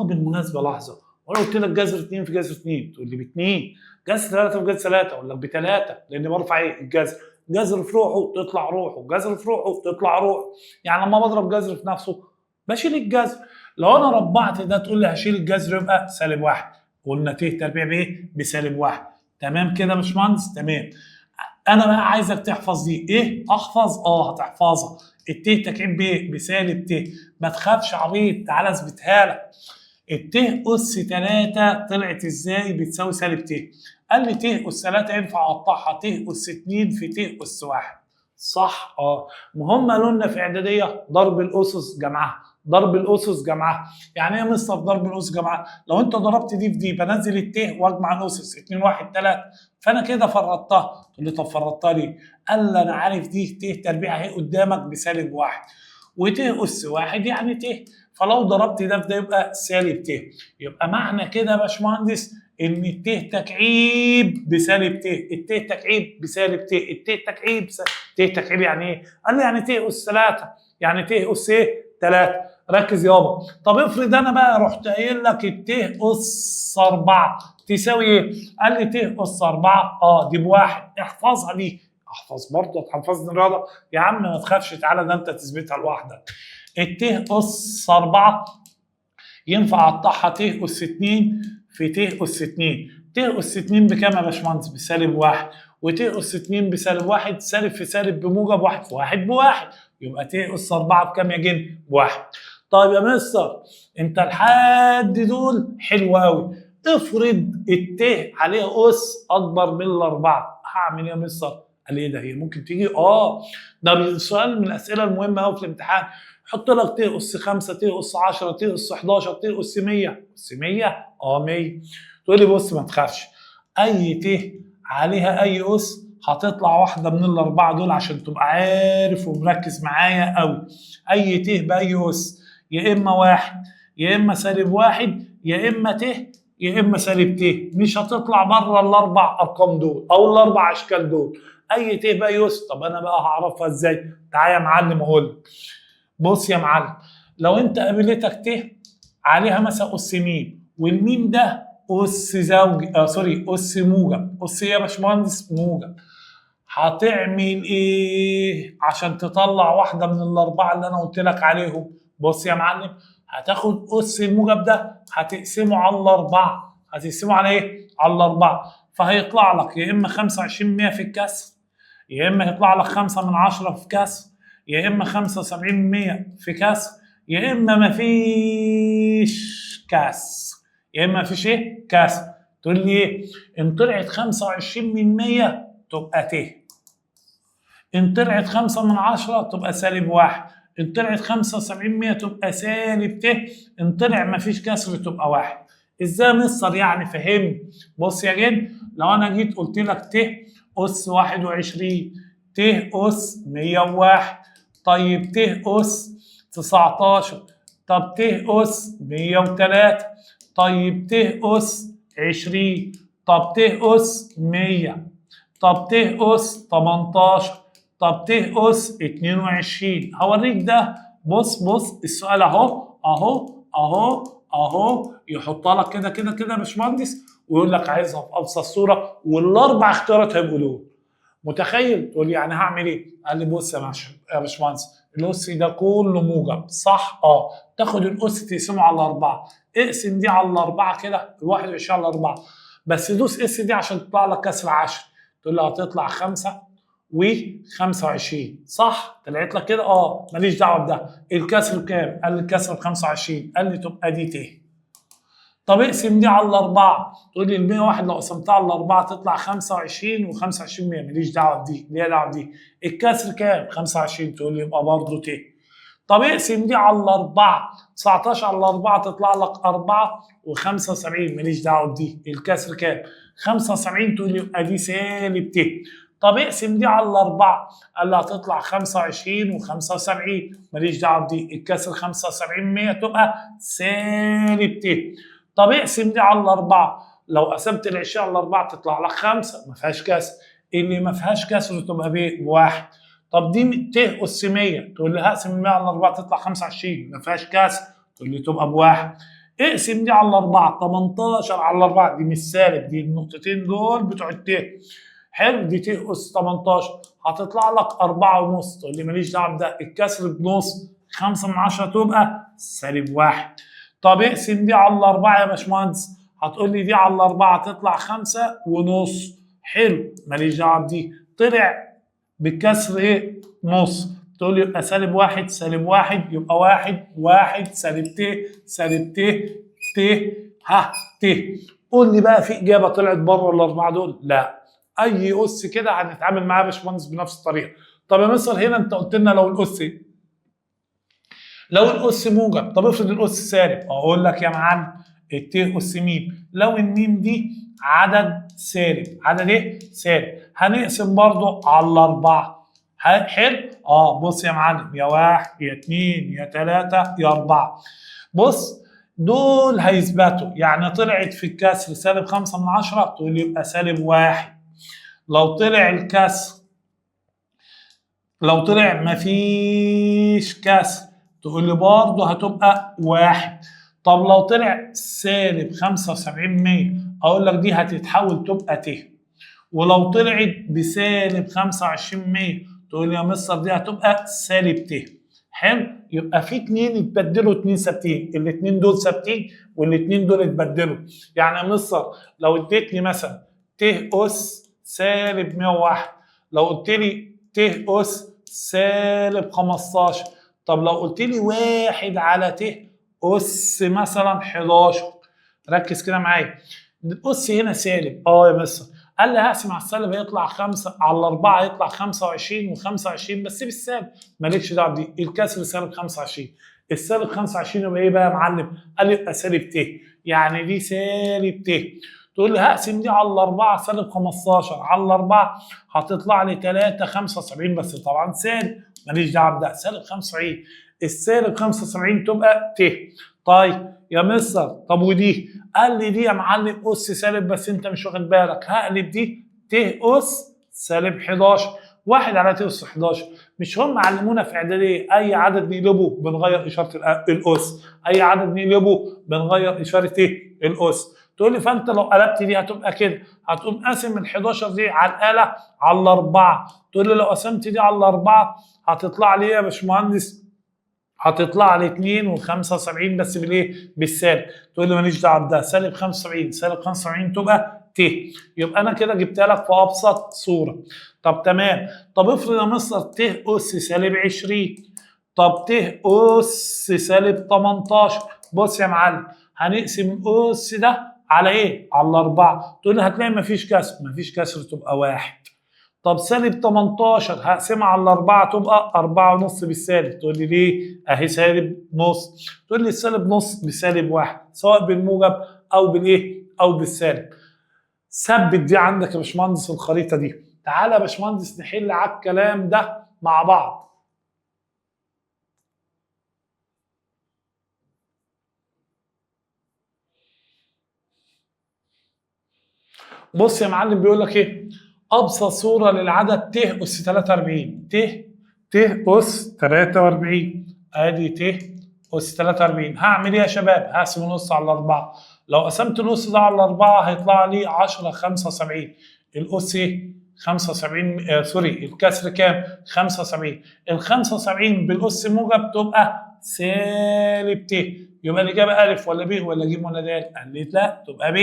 بالمناسبه لحظه، وانا قلت لك جذر 2 في جذر 2 تقول لي ب 2، جذر 3 في جذر 3 اقول لك ب 3 لاني برفع ايه؟ الجذر. جذر في روحه تطلع روحه، جذر في روحه تطلع روحه. يعني لما بضرب جذر في نفسه بشيل الجذر. لو انا ربعت ده تقول لي هشيل الجذر يبقى سالب 1. قلنا ت تربيع بايه؟ بسالب 1. تمام كده يا باشمهندس؟ تمام. انا بقى عايزك تحفظ دي. ايه؟ احفظ؟ هتحفظها. الت تكعيب بايه؟ بسالب ت. ما تخافش عبيط، تعالى اثبتها لك. الت اس 3 طلعت ازاي بتساوي سالب ت؟ قال لي ت اس 3 ينفع اقطعها ت اس 2 في ت اس 1. صح؟ ما هم قالوا لنا في اعداديه ضرب الاسس جمعها، ضرب الاسس جمعها. يعني ايه يا مستر ضرب الاسس جمعها؟ لو انت ضربت دي في دي بنزل الت واجمع الاسس 2 1 3، فانا كده فرضتها. تقول لي طب فرضتها ليه؟ قال لي انا عارف دي ت تربيع اهي قدامك بسالب 1 وت اس 1 يعني ت، فلو ضربت ده في ده يبقى سالب ت. يبقى معنى كده يا باشمهندس ان الت تكعيب بسالب ت، الت تكعيب بسالب ت، الت تكعيب ت تكعيب يعني ايه؟ قال لي يعني ت اس 3، يعني ت اس ايه؟ 3. ركز يابا. طب افرض انا بقى رحت قايل لك الت اس 4 تساوي ايه؟ قال لي ت اس 4 دي بواحد، احفظها دي. احفظ برضه؟ تحفظني الرياضه؟ يا عم ما تخافش، تعالى ده انت تثبتها لوحدك. الت اس 4 ينفع اقطعها ت اس 2 في ت اس 2. ت اس 2 بكام يا باشمهندس؟ بسالب 1. وت اس 2 بسالب 1، سالب في سالب بموجب، 1 في 1 بواحد، يبقى ت اس 4 بكام يا جن؟ بواحد. طيب يا مستر انت لحد دول حلو قوي، افرض الت عليها اس اكبر من الاربعه، هعمل ايه يا مستر؟ قال ايه ده؟ هي ممكن تيجي ده سؤال من الاسئله المهمه قوي في الامتحان. حط لك ت اس 5 ت اس 10 ت اس 11 ت اس 100. اس 100 100. تقول لي بص ما تخافش، اي ت عليها اي اس هتطلع واحده من الاربعه دول عشان تبقى عارف ومركز معايا قوي. اي ت باي اس يا اما واحد يا اما سالب واحد يا اما ت يا اما سالب ت، مش هتطلع بره الاربع ارقام دول او الاربع اشكال دول. اي ت باي اس. طب انا بقى هعرفها ازاي؟ تعالى يا معلم اقول لك. بص يا معلم، لو انت قابلتك ت عليها مثلا اس ميم، والميم ده اس زوجي اس موجب. اس ايه يا باشمهندس؟ موجب. هتعمل ايه عشان تطلع واحده من الاربعه اللي انا قلت لك عليهم؟ بص يا معلم، هتاخد اس الموجب ده هتقسمه على الاربعه. هتقسمه على ايه؟ على الاربعه. فهيطلع لك يا اما 25% في الكسر، يا اما يطلع لك 5 من 10 في كسر، يا اما 75% في كسر، يا اما مفيش كسر. يا اما مفيش ايه؟ كسر. تقول لي ايه؟ ان طلعت 25 من 100 تبقى ت، ان طلعت 5 من 10 تبقى سالب 1، ان طلعت 75% تبقى سالب ت، ان طلع مفيش كسر تبقى 1. ازاي مصر يعني؟ فهمني. بص يا جد، لو انا جيت قلت لك ت اس 21 ت اس 101، طيب ت اس 19، طب ت اس 103، طيب ت اس 20، طب ت اس 100، طب ت اس 18، طب ت اس 22. هوريك ده. بص السؤال اهو اهو يحطها لك كده كده كده يا باشمهندس، ويقول لك عايزها في ابسط صوره، والاربع اختيارات هيبقوا له. متخيل؟ تقول لي يعني هعمل ايه؟ قال لي بص يا باشمهندس، الاس ده كله موجب صح؟ تاخد الاس تقسمه على الاربعه، اقسم دي على الاربعه كده، 21 على 4، بس دوس اس دي عشان تطلع لك كسر 10. تقول لي هتطلع 5 و25 صح؟ طلعت لك كده؟ ماليش دعوه بده. الكسر بكام؟ قال لي الكسر ب 25. قال لي تبقى دي ت. طب اقسم دي على الاربعه. تقول لي ال 101 لو قسمتها على الاربعه تطلع 25 و25 100. ماليش دعوه بدي، ليها دعوه بدي. الكسر كام؟ 25. تقول لي يبقى برضه ت. طب اقسم دي على الاربعه، 19 على الاربعه تطلع لك 4 و75. ماليش دعوه بدي. الكسر كام؟ 75. تقول لي يبقى دي سالب ت. طب اقسم دي على الاربعه، قال لي هتطلع 25 و75. ماليش دعوه بدي. الكسر 75 100 تبقى سالب ت. طب اقسم دي على الاربعه، لو قسمت ال 20 على الاربعه تطلع لك 5 ما فيهاش كسر. اللي ما فيهاش كسر تبقى بواحد. طب دي ت اس 100. تقول لي هقسم 100 على 4 تطلع 25 ما فيهاش كسر. تقول لي تبقى بواحد. اقسم دي على 4، 18 على 4 دي مش سالب، دي النقطتين دول بتوع الت. حلو، دي ت اس 18 هتطلع لك 4 ونص. تقول لي ماليش دعوه بده. الكسر بنص، 5 من 10 تبقى سالب 1. طب اقسم دي على الاربعه يا باشمهندس. هتقول لي دي على الاربعه تطلع 5 ونص. حلو، ماليش دعوه بدي. طلع بالكسر ايه؟ نص. تقول لي يبقى سالب 1 سالب 1 يبقى 1 سالب ت سالب ت ت ت. قول لي بقى في اجابه طلعت بره الاربعه دول؟ لا. اي اس كده هنتعامل معاه يا باشمهندس بنفس الطريقه. طب يا مستر هنا انت قلت لنا لو الاس موجب، طب افرض الاس سالب. اقول لك يا معلم الت اس م. لو الميم دي عدد سالب، عدد ايه؟ سالب. هنقسم برضو على الاربعه. حلو؟ بص يا معلم، يا 1 يا 2 يا 3 يا 4. بص دول هيثبتوا، يعني طلعت في الكسر سالب 5 من 10 تقول لي يبقى سالب 1. لو طلع الكسر، لو طلع مفيش كسر تقول لي برضه هتبقى 1. طب لو طلع سالب 75 اقول لك دي هتتحول تبقى ت. ولو طلعت بسالب 25 تقول لي يا مستر دي هتبقى سالب ت. حلو، يبقى في اتنين اتبدلوا، اتنين ثابتين، الاتنين دول ثابتين والاتنين دول اتبدلوا. يعني يا مستر لو اديتني مثلا ت اس سالب 101، لو قلت لي ت اس سالب 15، طب لو قلت لي 1 على ت اس مثلا 11، ركز كده معايا. الاس هنا سالب يا مستر. قال لي هقسم على السالب هيطلع 5 على 4 هيطلع 25 و25 بس بالسالب. مالكش دعوه بدي. الكسر سالب 25. السالب 25 يبقى ايه بقى يا معلم؟ قال لي يبقى سالب ت. يعني دي سالب ت. تقول لي هقسم دي على الاربعه سالب 15 على الاربعه هتطلع لي 3 75 بس طبعا سالب. ماليش دعوه بده. سالب 75. السالب 75 تبقى ت. طيب يا مستر طب ودي؟ قال لي دي يا معلم اس سالب بس انت مش واخد بالك. هقلب دي ت اس سالب 11. 1 على ت اس 11. مش هم علمونا في اعداديه اي عدد نقلبه بنغير اشاره الاس، اي عدد نقلبه بنغير اشاره ايه؟ الاس. تقول لي فانت لو قلبت دي هتبقى كده، هتقوم قاسم ال 11 دي على الاله على الاربعه. تقول لي لو قسمت دي على الاربعه هتطلع لي ايه يا باشمهندس؟ هتطلع لي 2 و75 بس بالايه؟ بالسالب. تقول لي ماليش دعوه بده. سالب 75 سالب 75 تبقى ت. يبقى انا كده جبتها لك في ابسط صوره. طب تمام. طب افرض يا مستر ت اس سالب 20، طب ت اس سالب 18. بص يا معلم هنقسم الاس ده على ايه؟ على الاربعه. تقول لي هتلاقي مفيش كسر، مفيش كسر تبقى 1. طب سالب 18 هقسمها على الاربعه تبقى 4 ونص بالسالب. تقول لي ليه؟ اهي سالب نص. تقول لي السالب نص بسالب 1 سواء بالموجب او بالايه؟ او بالسالب. ثبت دي عندك يا باشمهندس الخريطه دي. تعالى يا باشمهندس نحل على الكلام ده مع بعض. بص يا معلم بيقول لك ايه؟ ابسط صوره للعدد ت اس 43. ت اس 43 ادي ت أس 43. هعمل إيه يا شباب؟ هقسم الأس على 4. لو قسمت الأس ده على 4 هيطلع لي 10 75. الأس 75 سوري الكسر كام؟ 75. ال 75 بالأس موجب تبقى سالب ت. يبقى الإجابة أ ولا ب ولا ج ولا د؟ قال لي لا تبقى ب.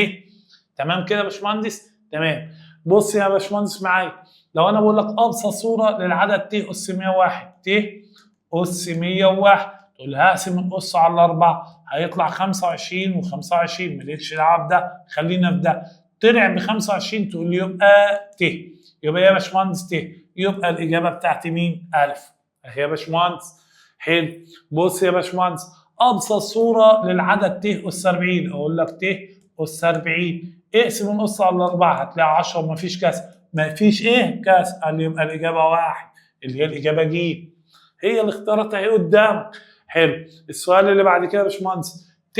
تمام كده يا باشمهندس؟ تمام. بص يا باشمهندس معايا، لو أنا بقول لك أبسط صورة للعدد ت أس 101 ت أس 101 تقول لي هقسم الأس على 4 هيطلع 25 و25 مالكش دعوة بده، خلينا في ده. طلع ب 25 تقول لي يبقى ت. يبقى يا باشمهندس ت. يبقى الإجابة بتاعتي مين؟ أ. أهي يا باشمهندس. حلو. بص يا باشمهندس، أبسط صورة للعدد ت أس 40 أقول لك ت أس 40 اقسم الأس على 4 هتلاقي 10 ومفيش كسر. مفيش إيه؟ كسر. قال لي يبقى الإجابة 1 اللي هي الإجابة ج. هي اللي اختارتها اهي قدامك. حلو. السؤال اللي بعد كده يا باشمهندس، ت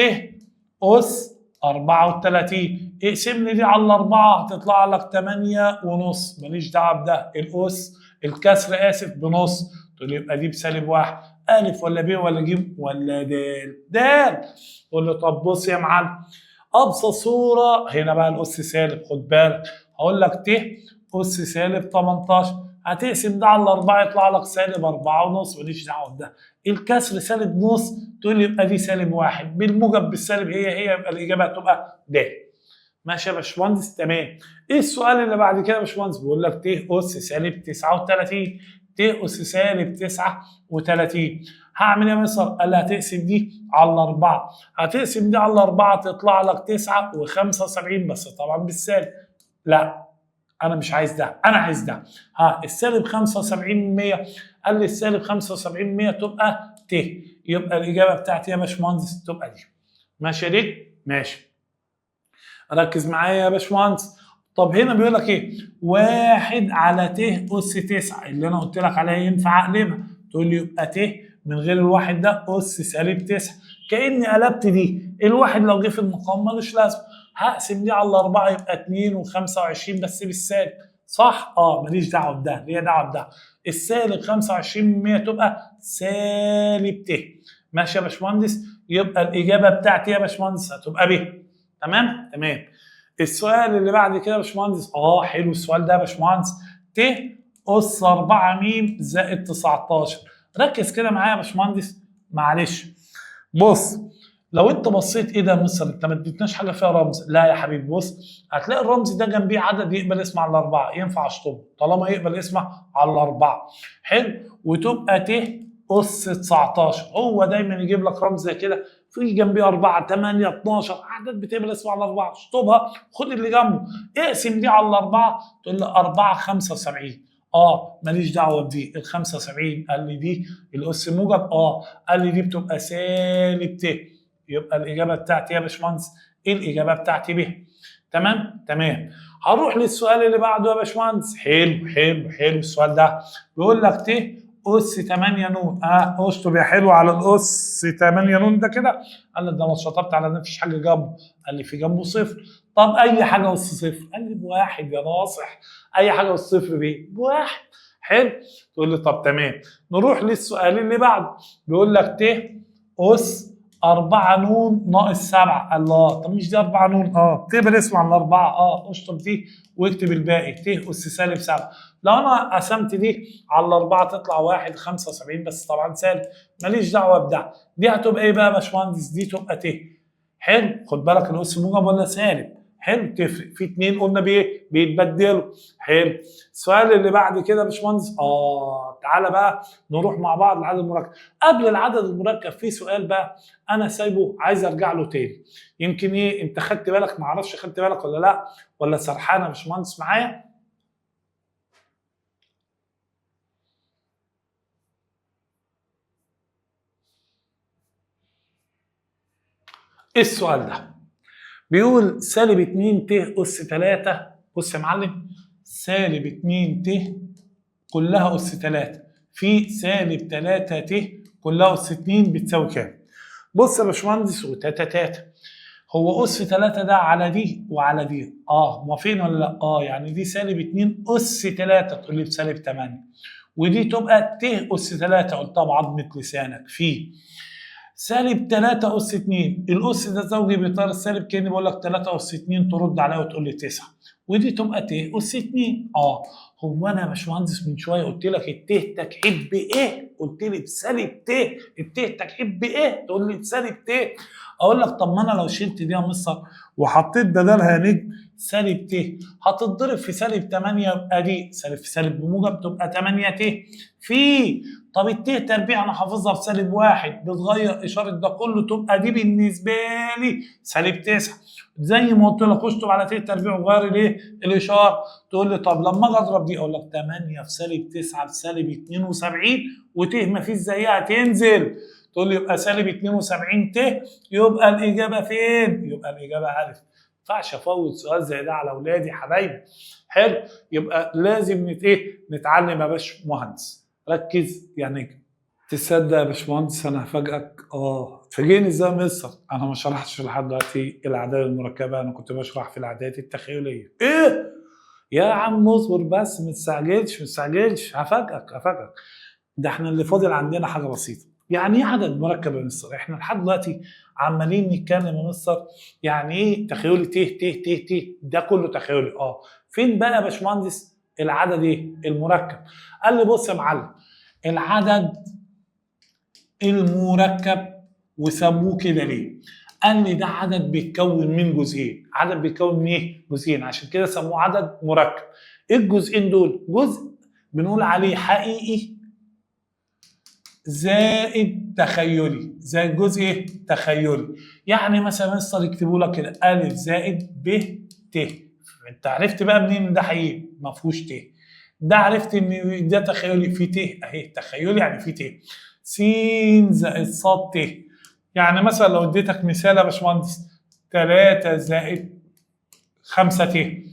أس 34 اقسم لي دي على 4 هتطلع لك 8 ونص. ماليش دعوه بده. الأس الكسر آسف بنص. تقول لي يبقى دي بسالب 1. أ ولا ب ولا ج ولا د؟ د. قول له طب بص يا معلم، أبسط صورة هنا بقى الأس سالب. خد بالك هقول لك ت أس سالب 18 هتقسم ده على 4 يطلع لك سالب 4 ونص. ماليش دعوه بده. الكسر سالب نص تقول لي يبقى دي سالب 1 بالموجب بالسالب هي يبقى الاجابه هتبقى د. ماشي يا باشمهندس؟ تمام. ايه السؤال اللي بعد كده يا باشمهندس؟ بيقول لك ت اس سالب 39 ت اس سالب 39. هعمل ايه يا مستر؟ قال لي هتقسم دي على 4. هتقسم دي على 4 تطلع لك 9 و75 بس طبعا بالسالب. لا انا مش عايز ده، انا عايز ده. السالب 75 100. قال لي السالب 75 100 تبقى ت. يبقى الاجابه بتاعتي يا باشمهندس تبقى دي. ماشي يا دي؟ ماشي. ركز معايا يا باشمهندس. طب هنا بيقول لك ايه؟ 1 على ت اس 9 اللي انا قلت لك عليها ينفع اقلبها. تقول لي يبقى ت من غير الواحد ده اس سالب 9. كاني قلبت دي. الواحد لو جه في المقام ملوش لازمه. هقسم دي على 4 يبقى 2 و25 بس بالسالب. صح؟ ماليش دعوه بده، ليا دعوه بده. السالب 25 100 تبقى سالب ت. ماشي يا باشمهندس؟ يبقى الاجابه بتاعتي يا باشمهندس هتبقى ب. تمام؟ تمام. السؤال اللي بعد كده يا باشمهندس، حلو السؤال ده يا باشمهندس. ت اس 4 م زائد 19. ركز كده معايا يا باشمهندس. معلش. بص، لو انت بصيت ايه ده يا مستر؟ انت ما اديتناش حاجه فيها رمز. لا يا حبيبي بص، هتلاقي الرمز ده جنبيه عدد يقبل اسم على 4 ينفع اشطبه طالما يقبل اسم على 4. حلو. وتبقى ت اس 19. هو دايما يجيب لك رمز زي كده في جنبيه 4 8 12 اعداد بتقبل اسم على 4 اشطبها. خد اللي جنبه اقسم دي على 4 تقول لي 4 75. ماليش دعوه بدي. ال 75 قال لي دي الاس موجب. قال لي دي بتبقى سالب ت. يبقى الاجابه بتاعتي يا باشمهندس ايه؟ الاجابه بتاعتي ب. تمام؟ تمام. هروح للسؤال اللي بعده يا باشمهندس. حلو حلو حلو السؤال ده. بيقول لك ت اس 8 نون. اشطب يا حلو على الاس 8 نون ده كده. قال لي ده انا شطبت على ده مفيش حاجه جنبه. قال لي في جنبه صفر. طب اي حاجه اس صفر. قال لي بواحد يا ناصح. اي حاجه اس صفر بواحد. حلو. تقول لي طب تمام. نروح للسؤال اللي بعده. بيقول لك ت اس 4 نون ناقص 7. الله، طب مش دي 4 نون؟ تقبل اسم على 4. اشطب دي واكتب الباقي ت اس سالب 7. لو انا قسمت دي على 4 تطلع 1 75 بس طبعا سالب. ماليش دعوه بده. دي هتبقى ايه بقى يا باشمهندس؟ دي تبقى ت. حلو. خد بالك الاس موجب ولا سالب. حلو. تفرق في 2 قلنا بايه؟ بيتبدلوا. حلو. السؤال اللي بعد كده يا باشمهندس، تعالى بقى نروح مع بعض العدد المركب. قبل العدد المركب في سؤال بقى انا سايبه عايز ارجع له تاني. يمكن ايه انت خدت بالك؟ ما اعرفش خدت بالك ولا لا، ولا سرحان يا باشمهندس معايا؟ ايه السؤال ده؟ بيقول سالب 2 ت اس 3. بص يا معلم، سالب 2 ت كلها اس 3 في سالب 3 ت كلها اس 2 بتساوي كام؟ بص يا باشمهندس، وتاتا تاتا هو اس 3 ده على دي وعلى دي. موافقين ولا لا؟ يعني دي سالب 2 اس 3 تقول لي بسالب 8. ودي تبقى ت اس 3 قلتها بعظمه لسانك في سالب 3 أس 2، الأس ده زوجي بيطير السالب، كأني بقول لك 3 أس 2 ترد عليا وتقول لي 9، ودي تبقى ت أس 2. هو أنا يا باشمهندس من شوية قلت لك الت تكعيب بإيه؟ قلت لي بسالب ت، الت تكعيب بإيه؟ تقول لي بسالب ت. أقول لك طب ما أنا لو شلت دي يا مستر وحطيت بدلها نجم سالب ت، هتتضرب في سالب 8 يبقى دي سالب في سالب بموجب تبقى 8 ت في. طب الت تربيع انا حافظها بسالب 1 بتغير اشاره ده كله تبقى دي بالنسبه لي سالب 9. زي ما قلت لك اشطب على ت تربيع وغير الايه؟ الاشاره. تقول لي طب لما اجي اضرب دي اقول لك 8 في سالب 9 بسالب 72 وت ما فيش زيها تنزل. تقول لي يبقى سالب 72 ت، يبقى الاجابه فين؟ يبقى الاجابه الف. ما ينفعش افوت سؤال زي ده على اولادي حبايبي. حلو، يبقى لازم نتعلم يا باشمهندس. ركز يعني. تصدق يا باشمهندس انا هفاجئك؟ تفاجئني ازاي يا مستر؟ انا ما شرحتش لحد دلوقتي الاعداد المركبه، انا كنت بشرح في الاعداد التخيليه. ايه يا عم اصبر بس، ما تستعجلش، هفاجئك. ده احنا اللي فاضل عندنا حاجه بسيطه. يعني ايه عدد مركب يا مستر؟ احنا لحد دلوقتي عمالين نتكلم يا مستر يعني ايه تخيلي ت ده كله تخيلي. فين بقى يا باشمهندس العدد ايه المركب؟ قال لي بص يا معلم، العدد المركب وسموه كده ليه؟ قال لي ده عدد بيتكون من جزئين. عدد بيتكون من ايه؟ جزئين، عشان كده سموه عدد مركب. ايه الجزئين دول؟ جزء بنقول عليه حقيقي زائد تخيلي، زي الجزء ايه؟ تخيلي. يعني مثلا مستر يكتبوا لك كده ا زائد ب ت، انت عرفت بقى منين ان ده حقيقي؟ ما فيهوش ت. ده عرفت ان ده تخيلي في ت اهي، تخيلي يعني في ت. س زائد ص ت. يعني مثلا لو اديتك مثال يا باشمهندس 3 زائد 5 ت،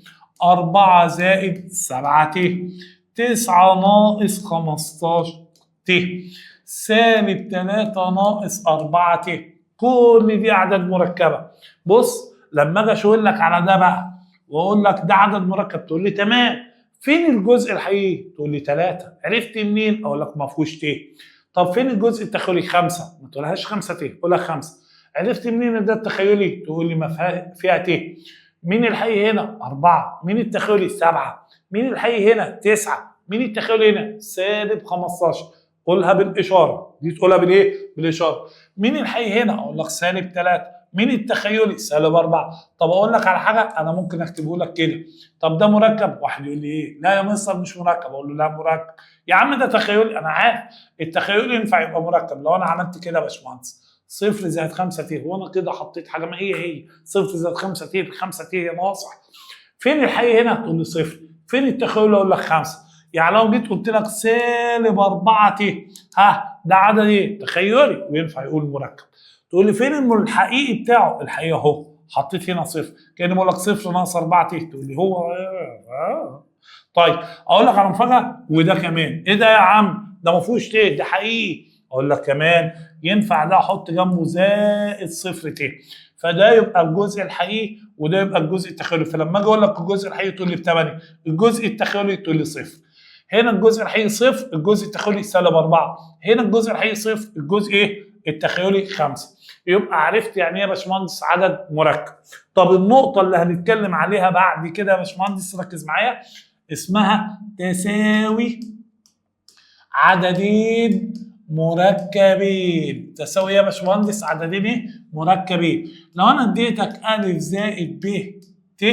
4 زائد 7 ت، 9 ناقص 15 ت، سالب 3 ناقص 4 ت. كل دي اعداد مركبه. بص لما اجي اشاور لك على ده بقى واقول لك ده عدد مركب تقول لي تمام، فين الجزء الحقيقي؟ تقول لي 3. عرفت منين؟ اقول لك ما فيهوش ت. طب فين الجزء التخيلي؟ 5. ما تقولهاش 5 ت، قول لك 5. عرفت منين ان ده التخيلي؟ تقول لي ما فيها ت. مين الحقيقي هنا؟ 4. مين التخيلي؟ 7. مين الحقيقي هنا؟ 9. مين التخيلي هنا؟ سالب 15. قولها بالاشاره، دي تقولها بالايه؟ بالاشاره. مين الحقيقي هنا؟ اقول لك سالب 3. مين التخيلي؟ سالب 4. طب اقول لك على حاجه، انا ممكن اكتبه لك كده. طب ده مركب؟ واحد يقول لي ايه؟ لا يا مستر مش مركب. اقول له لا مركب. يا عم ده تخيلي. انا عارف التخيلي ينفع يبقى مركب لو انا عملت كده يا باشمهندس، 0 زائد 5 ت، هو انا كده حطيت حاجه ما هي 0 زائد 5 ت، 5 ت هي ناقصه. فين الحقيقي هنا؟ تقول لي 0. فين التخيلي؟ اقول لك 5. يعني لو جيت قلت لك سالب 4 ت، ده عدد ايه؟ تخيلي وينفع يقول مركب. تقول لي فين الحقيقي بتاعه؟ الحقيقي اهو، حطيت هنا 0، كاني بقول لك 0 ناقص 4 ت، تقول لي هو طيب اقول لك على مفاجاه، وده كمان ايه ده يا عم؟ ده ما فيهوش ت، ده حقيقي. اقول لك كمان ينفع ده احط جنبه زائد 0 ت، فده يبقى الجزء الحقيقي وده يبقى الجزء التخيلي. فلما اجي اقول لك الجزء الحقيقي تقول لي ب 8، الجزء التخيلي تقول لي 0. هنا الجزء الحقيقي 0، الجزء التخيلي سالب 4. هنا الجزء الحقيقي 0، الجزء ايه؟ التخيلي 5. يبقى عرفت يعني ايه يا باشمهندس عدد مركب. طب النقطة اللي هنتكلم عليها بعد كده يا باشمهندس ركز معايا، اسمها تساوي عددين مركبين. تساوي يا باشمهندس عددين ايه؟ مركبين. لو انا اديتك ا زائد ب ت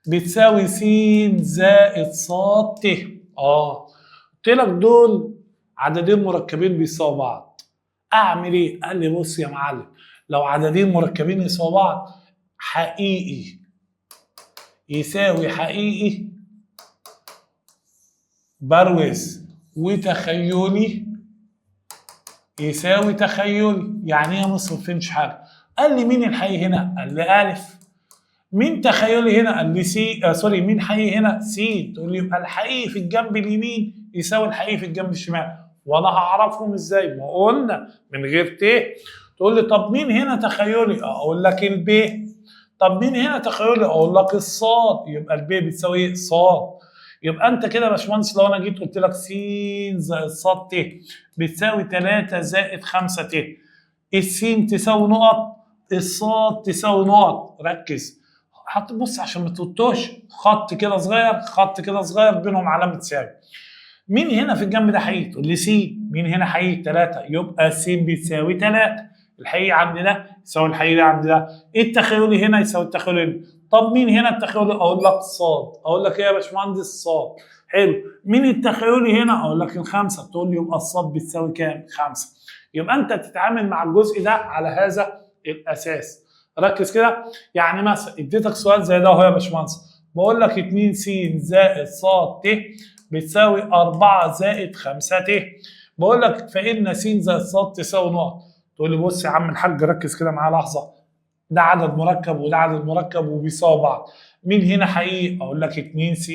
بتساوي س زائد ص ت، قلت لك دول عددين مركبين بيساووا بعض، اعمل ايه؟ قال لي بص يا معلم، لو عددين مركبين يساووا بعض، حقيقي يساوي حقيقي بروز، وتخيلي يساوي تخيلي. يعني ايه يا مصر؟ ما فهمتش حاجه. قال لي مين الحقيقي هنا؟ قال لي الف. مين تخيلي هنا؟ قال لي سي. سوري، مين حقيقي هنا؟ سي. تقول لي يبقى الحقيقي في الجنب اليمين يساوي الحقيقي في الجنب الشمال، وانا هعرفهم ازاي؟ ما قلنا من غير ت. تقول لي طب مين هنا تخيلي؟ اقول لك الب. طب مين هنا تخيلي؟ اقول لك الصاد. يبقى الب بتساوي ايه؟ صاد. يبقى انت كده يا باشمهندس لو انا جيت قلت لك س زائد ص ت بتساوي 3 زائد 5 ت، السين تساوي نقط، الصاد تساوي نقط. ركز، هتبص عشان ما تتوهش، خط كده صغير خط كده صغير بينهم علامه تساوي. مين هنا في الجنب ده حقيقي؟ تقول لي س. مين هنا حقيقي؟ 3، يبقى س بتساوي 3. الحقيقي عند ده يساوي الحقيقي عند ده، التخيلي هنا يساوي التخيلي هنا. طب مين هنا التخيلي؟ اقول لك صاد. اقول لك ايه يا باشمهندس؟ صاد. حلو. مين التخيلي هنا؟ اقول لك الخمسه. تقول لي يبقى الصاد بتساوي كام؟ 5. يبقى انت تتعامل مع الجزء ده على هذا الاساس. ركز كده. يعني مثلا اديتك سؤال زي ده اهو يا باشمهندس، بقول لك 2 س زائد ص ت بتساوي 4 زائد 5 ت. بقول لك فإن س زائد ص تساوي نقط. تقول لي بص يا عم الحاج ركز كده معايا لحظه، ده عدد مركب وده عدد مركب وبيساوي بعض. مين هنا حقيقي؟ اقول لك 2 س.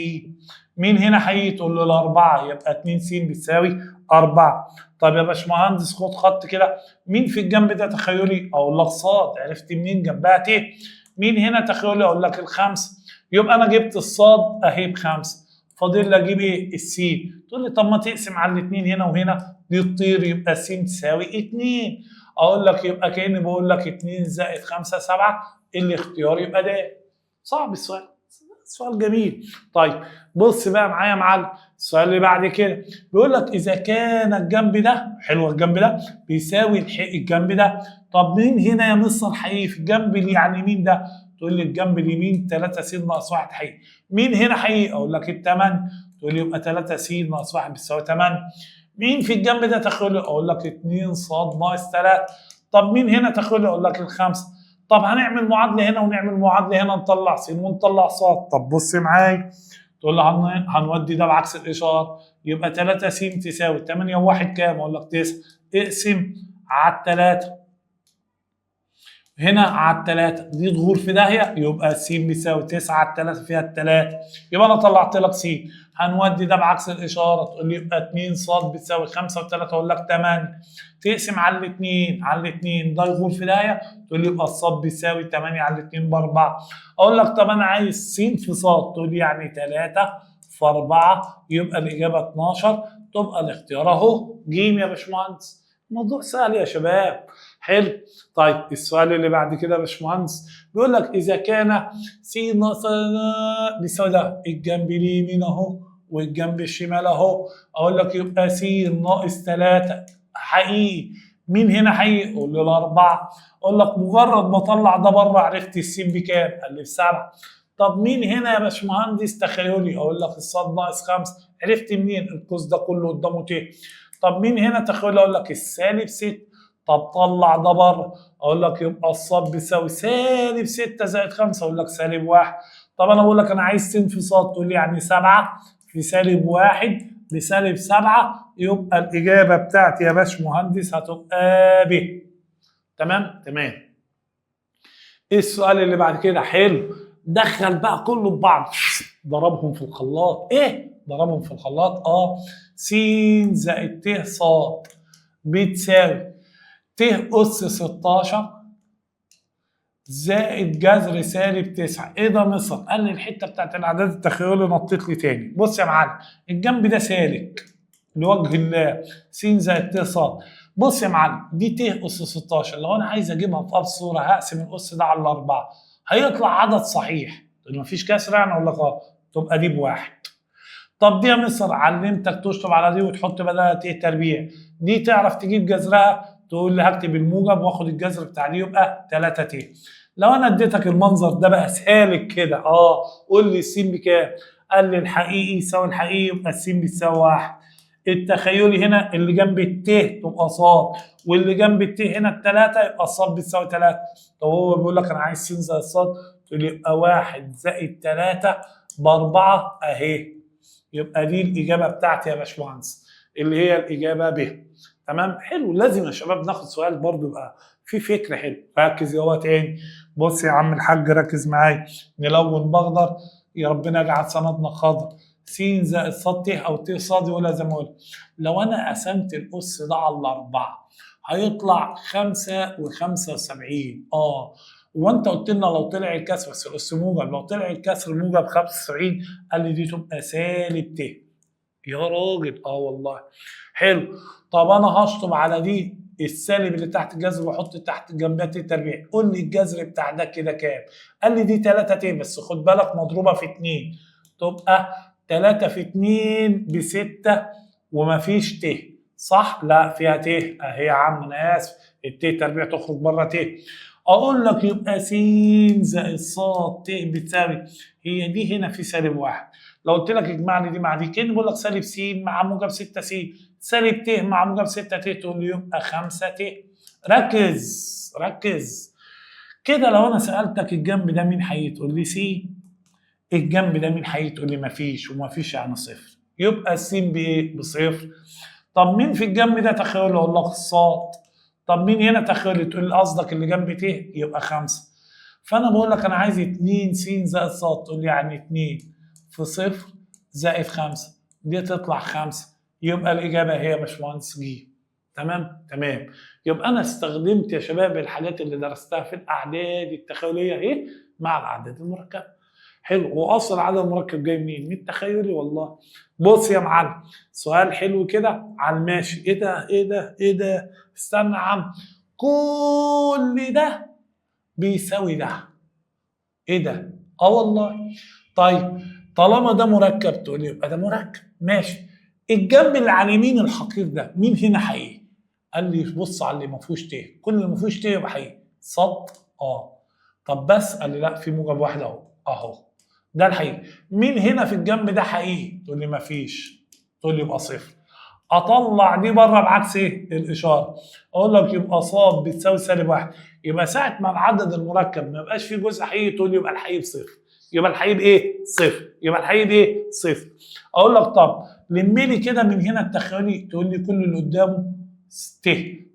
مين هنا حقيقي؟ تقول له الاربعه، يبقى 2 س بتساوي 4. طب يا باشمهندس خد خط كده، مين في الجنب ده تخيلي؟ اقول لك صاد. عرفت منين جنبها ت؟ مين هنا تخيلي؟ اقول لك الخمسه. يبقى انا جبت الصاد اهي بخمسه، فاضل لي اجيب ايه؟ السين. تقول لي طب ما تقسم على الاثنين هنا وهنا، دي تطير يبقى س تساوي 2. اقول لك يبقى كاني بقول لك 2 زائد 5 7، الاختيار يبقى ده. صعب السؤال؟ سؤال جميل. طيب بص بقى معايا يا معلم، السؤال اللي بعد كده بيقول لك اذا كان الجنب ده، حلو الجنب ده بيساوي الجنب ده. طب مين هنا يا مستر حقيقي في الجنب اللي يعني مين ده؟ تقول لي الجنب اليمين 3 س ناقص 1 حقيقي. مين هنا حقيقي؟ اقول لك الثمن. تقول لي يبقى 3 س ناقص 1 بتساوي 8. مين في الجنب ده تخيلي؟ اقول لك 2 ص ناقص 3. طب مين هنا تخيلي؟ اقول لك الخمسه. طب هنعمل معادله هنا ونعمل معادله هنا، نطلع س ونطلع ص. طب بص معايا، تقول لي هنودي ده بعكس الاشاره، يبقى 3 س تساوي 8 و1 كام؟ اقول لك 9. اقسم على 3 هنا على الثلاثة، دي تغور في داهية، يبقى س بيساوي 9 على 3 فيها الثلاثة، يبقى أنا طلعت لك س. هنودي ده بعكس الإشارة، تقول لي يبقى 2 ص بتساوي 5 و3، أقول لك 8. تقسم على الاثنين على الاثنين، ده يغور في داهية، تقول لي يبقى الص بيساوي 8 على الاثنين ب4. أقول لك طب أنا عايز س في ص، تقول لي يعني 3 في 4، يبقى الإجابة 12. تبقى الاختيار أهو ج يا باشمهندس. الموضوع سهل يا شباب. حلو. طيب السؤال اللي بعد كده يا باشمهندس بيقول لك اذا كان س ناقص بيساوي ده، الجنب اليمين اهو والجنب الشمال اهو، اقول لك يبقى س ناقص 3 حقيقي. مين هنا حقيقي؟ قول له الاربعه. اقول لك مجرد ما اطلع ده بره عرفت الس بكام؟ قال لي ب7. طب مين هنا يا باشمهندس تخيلي؟ اقول لك الصاد ناقص 5. عرفت منين؟ القوس ده كله قدامه ت. طب مين هنا تخيلي؟ اقول لك السالب 6. طب طلع ده بره، اقول لك يبقى الصاد بيساوي سالب 6 زائد 5، اقول لك -1. طب انا بقول لك انا عايز س في صاد، تقول لي يعني 7 في -1 بسالب 7، يبقى الاجابه بتاعتي يا باشمهندس هتبقى ب. تمام؟ تمام. ايه السؤال اللي بعد كده؟ حلو. دخل بقى كله ببعض، ضربهم في الخلاط. ايه؟ ضربهم في الخلاط. س زائد ت ص بتساوي ت أس 16 زائد جذر -9. ايه ده مصر؟ قال لي الحته بتاعت الاعداد التخيلي نطيت لي تاني. بص يا معلم، الجنب ده سالك لوجه الله، س زائد ت ص. بص يا معلم، دي ت أس 16، لو انا عايز اجيبها في ابسط صوره هقسم الاس ده على 4، هيطلع عدد صحيح. تقول مفيش كسر يعني؟ اقول لك تبقى دي بواحد. طب دي يا مصر علمتك تشطب على دي وتحط بدلها ت تربيع، دي تعرف تجيب جذرها؟ تقول لي هكتب الموجب واخد الجذر بتاع دي يبقى 3 ت. لو انا اديتك المنظر ده بقى سالك كده، قول لي الس بكام؟ قال لي الحقيقي يساوي الحقيقي، يبقى الس بتساوي 1. التخيلي هنا اللي جنب الت تبقى ص، واللي جنب الت هنا الثلاثه يبقى الص بتساوي 3. طب هو بيقول لك انا عايز س زائد ص، تقول لي يبقى 1 زائد 3 ب4 اهي. يبقى دي الاجابه بتاعتي يا باشمهندس، اللي هي الاجابه ب. تمام؟ حلو. لازم يا شباب ناخد سؤال برضه يبقى في فكر حلو. ركز يا تاني. بص يا عم الحاج ركز معايا، نلون باخضر، يا ربنا يجعل سندنا خضر. س زائد ص ت او ت ص يقولها زي ما قلت. لو انا قسمت الاس ده على 4 هيطلع 5 و75. وانت قلت لنا لو طلع الكسر بس الاس موجب، لو طلع الكسر موجب 75 قال لي دي تبقى سالب ت. يا راجل والله حلو. طب انا هشطب على دي السالب اللي تحت الجذر واحط تحت جنبها ت تربيع، قول لي الجذر بتاع ده كده كام؟ قال لي دي 3 ت، بس خد بالك مضروبه في 2 تبقى 3 في 2 ب 6 ومفيش ت، صح؟ لا فيها ت اهي يا عم انا اسف، الت تربيع تخرج بره ت. اقول لك يبقى س زائد ص ت بتساوي، هي دي هنا في سالب واحد، لو قلت لك اجمع لي دي مع دي كان بقول لك سالب س مع موجب 6 س سالب ت مع موجب 6 ت، تقول لي يبقى 5 ت. ركز ركز كده، لو انا سالتك الجنب ده مين حي تقول لي س، الجنب ده مين حي تقول لي مفيش، ومفيش يعني صفر، يبقى الس بايه؟ بصفر. طب مين في الجنب ده تخيلي؟ اقول لك الصاد. طب مين هنا تخيلي؟ تقول لي قصدك اللي جنب ت، يبقى 5. فانا بقول لك انا عايز 2 س زائد ص، تقول لي يعني 2 في صفر زائد 5، دي تطلع 5، يبقى الاجابه هي يا باشمهندس ج. تمام تمام. يبقى انا استخدمت يا شباب الحاجات اللي درستها في الاعداد التخيليه ايه مع الاعداد المركبه. حلو. واصل عدد المركب جاي منين؟ من التخيلي والله. بص يا معلم، سؤال حلو كده على الماشي. ايه ده ايه ده ايه ده؟ استنى يا عم، كل ده بيساوي ده. ايه ده؟ والله. طيب طالما ده مركب تقول لي يبقى ده مركب، ماشي. الجنب اللي على اليمين الحقير ده مين هنا حقيقي؟ قال لي بص على اللي ما فيهوش ت، كل اللي ما فيهوش ت يبقى حقيقي. صد طب بس قال لي لا في موجب واحد اهو ده الحقيقي. مين هنا في الجنب ده حقيقي؟ تقول لي ما فيش، تقول لي يبقى صفر. اطلع دي بره بعكس ايه؟ الاشاره. اقول لك يبقى ص بتساوي سالب واحد، يبقى ساعه ما العدد المركب ما يبقاش فيه جزء حقيقي تقول لي يبقى الحقيقي بصفر، يبقى الحقيقي بايه؟ صفر، يبقى الحقيقي بايه؟ صفر. اقول لك طب لمي لي كده من هنا التخيلي، تقول لي كل اللي قدامه ت،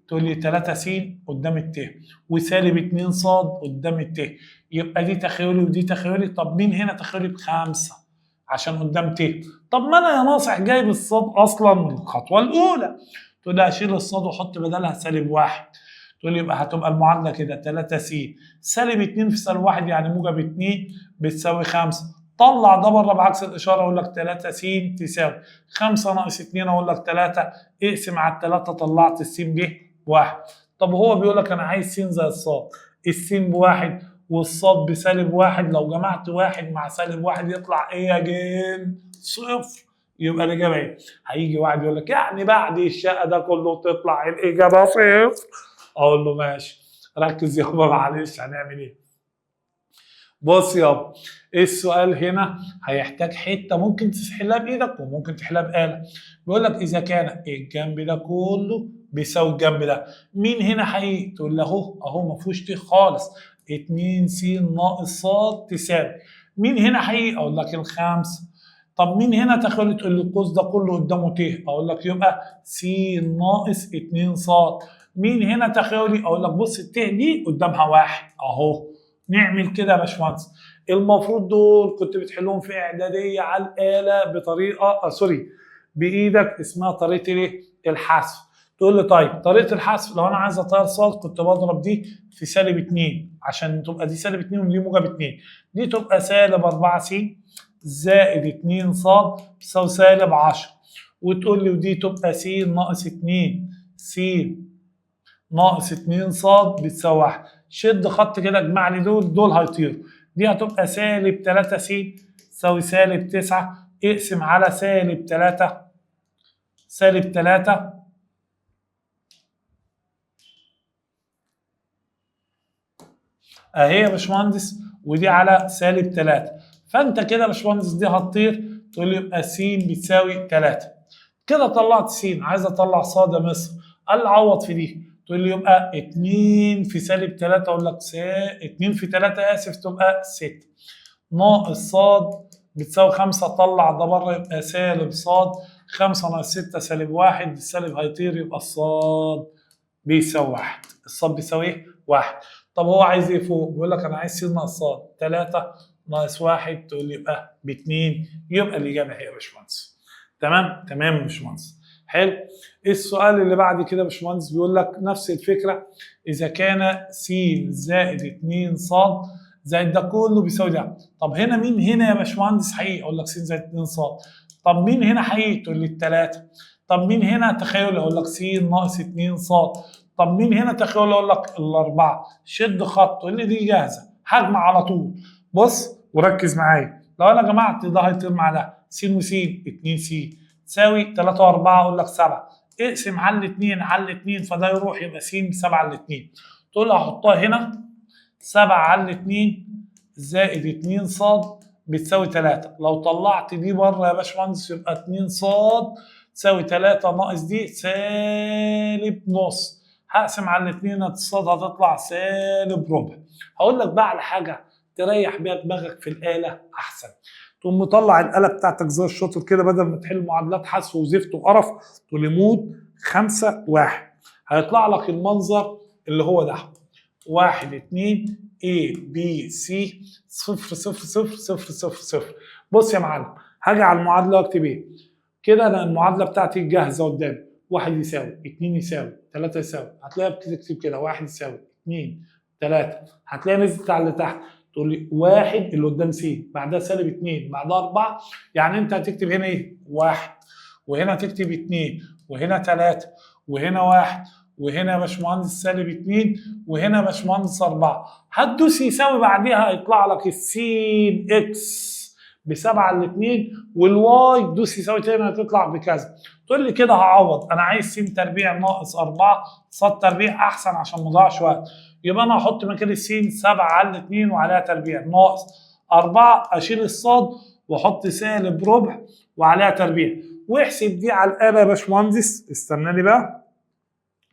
تقول لي 3 س قدام الت وسالب 2 ص قدام الت، يبقى دي تخيلي ودي تخيلي. طب مين هنا تخيلي ب5 عشان قدام ت؟ طب ما انا يا ناصح جايب الصاد اصلا من الخطوه الاولى، تقول لي اشيل الصاد واحط بدلها سالب واحد، تقول لي يبقى هتبقى المعادله كده 3 س سالب 2 في سالب 1 يعني موجب 2 بتساوي 5. طلع ده بره بعكس الاشاره، اقول لك 3 س تساوي 5 ناقص 2 اقول لك 3، اقسم على الثلاثه طلعت الس ب 1. طب هو بيقول لك انا عايز س زائد الصاد، الس بواحد والصاد بسالب واحد، لو جمعت واحد مع سالب واحد يطلع ايه يا جن؟ صفر. يبقى الاجابه ايه؟ هيجي واحد يقول لك يعني بعد الشقه ده كله تطلع الاجابه صفر، اقول له ماشي ركز يابا معلش هنعمل ايه؟ بص يابا السؤال هنا هيحتاج حته ممكن تحلها بايدك وممكن تحلها بآلة. بيقول لك اذا كان الجنب ده كله بيساوي الجنب ده، مين هنا حقيقي؟ تقول له اهو ما فيهوش ت خالص، 2 س ناقص ص تساوي مين هنا حقيقي؟ اقول لك الخمسه. طب مين هنا تخيل؟ تقول لي القوس ده كله قدامه ت، اقول لك يبقى س ناقص 2 ص. مين هنا تخيلي؟ اقول لك بص الت دي قدامها واحد اهو. نعمل كده يا باشمهندس، المفروض دول كنت بتحلهم في اعداديه على الاله بطريقه بايدك اسمها طريقه الايه؟ الحذف. تقول لي طيب طريقه الحذف لو انا عايز اطير صاد كنت بضرب دي في سالب 2 عشان تبقى دي سالب 2 ودي موجب 2، دي تبقى سالب 4 س زائد 2 ص بتساوي سالب 10، وتقول لي ودي تبقى س ناقص 2 س ناقص 2 ص بتساوي 1. شد خط كده اجمع لي دول هيطيروا، دي هتبقى سالب 3 س تساوي سالب 9، اقسم على سالب 3 سالب 3 اهي يا باشمهندس، ودي على سالب 3. فانت كده يا باشمهندس دي هتطير، تقول لي يبقى س بتساوي 3. كده طلعت س، عايز اطلع ص يا مصر، قال عوض في دي، تقول لي يبقى 2 في سالب 3 اقول لك 2 في 3 اسف تبقى 6 ناقص ص بتساوي 5، طلع ده بره يبقى سالب ص، 5 ناقص 6 سالب 1، السالب هيطير يبقى الصاد بيساوي 1. الصاد بيساوي ايه؟ 1. طب هو عايز ايه فوق؟ بيقول لك انا عايز س ناقص ص، 3 ناقص 1 تقول لي يبقى ب2، يبقى الاجابه هي يا باشمهندس. تمام؟ تمام يا باشمهندس. حلو. السؤال اللي بعد كده يا باشمهندس بيقول لك نفس الفكره، اذا كان س زائد 2 ص زائد ده كله بيساوي ده. طب هنا مين هنا يا باشمهندس حقيقي؟ اقول لك س زائد 2 ص. طب مين هنا حقيقي؟ تقول لي الثلاثه. طب مين هنا تخيل؟ اقول لك س ناقص 2 ص. طب مين هنا تخيل؟ اقول لك الاربعه. شد خط تقول لي دي جاهزه، هجمع على طول. بص وركز معايا، لو انا جمعت ده هيطير مع ده، س وس 2 س تساوي 3 و4 اقول لك 7. اقسم على الاثنين على الاثنين فده يروح يبقى س ب 7 على الاثنين. تقول لي هحطها هنا 7 على الاثنين زائد 2 ص بتساوي 3. لو طلعت دي بره يا باشمهندس يبقى 2 ص تساوي 3 ناقص دي سالب نص. هقسم على الاثنين الصاد هتطلع سالب ربع. هقول لك بقى على حاجه تريح بيها دماغك في الاله احسن. تقوم مطلع الاله بتاعتك زي الشاطر كده، بدل ما تحل معادلات حذف وزفت وقرف تقول لي مود 5 1. هيطلع لك المنظر اللي هو ده 1 2 A B C 0 0 0 0 0 0. بص يا معلم، هاجي على المعادله واكتب ايه؟ كده انا المعادله بتاعتي جاهزه قدامي، 1 يساوي 2 يساوي 3 يساوي، هتلاقيها بتكتب كده 1 يساوي 2 3، هتلاقيها نزلت على اللي تحت. تقول لي 1 اللي قدام س بعدها سالب 2 بعدها 4، يعني انت هتكتب هنا ايه؟ 1 وهنا تكتب 2 وهنا 3 وهنا 1 وهنا يا باشمهندس سالب 2 وهنا يا باشمهندس 4. هتدوس يساوي بعديها يطلع لك السين اكس ب 7 على 2 والواي دوس يساوي تاني هتطلع بكذا. تقول لي كده هعوض، انا عايز س تربيع ناقص 4 ص تربيع احسن عشان ما اضيعش وقت. يبقى انا هحط مكان السين 7 على 2 وعليها تربيع ناقص 4، اشيل الصاد واحط سالب ربع وعليها تربيع. واحسب دي على الاله يا باشمهندس، استناني بقى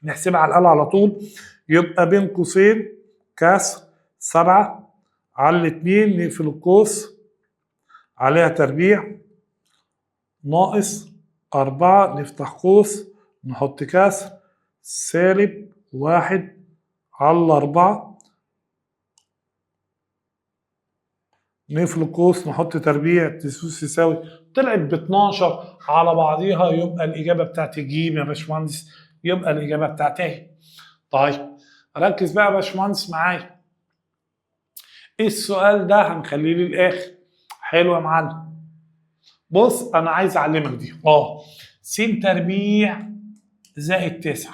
نحسبها على الاله على طول. يبقى بين قوسين كسر 7 على 2 نقفل القوس عليها تربيع ناقص 4 نفتح قوس نحط كسر سالب 1 على 4 نقفل القوس نحط تربيع تساوي. طلعت ب 12 على بعضيها. يبقى الاجابه بتاعتي ج يا باشمهندس، يبقى الاجابه بتاعتي اهي. طيب ركز بقى يا باشمهندس معايا، السؤال ده هنخليه للاخر. حلو يا معلم. بص انا عايز اعلمك دي س تربيع زائد 9.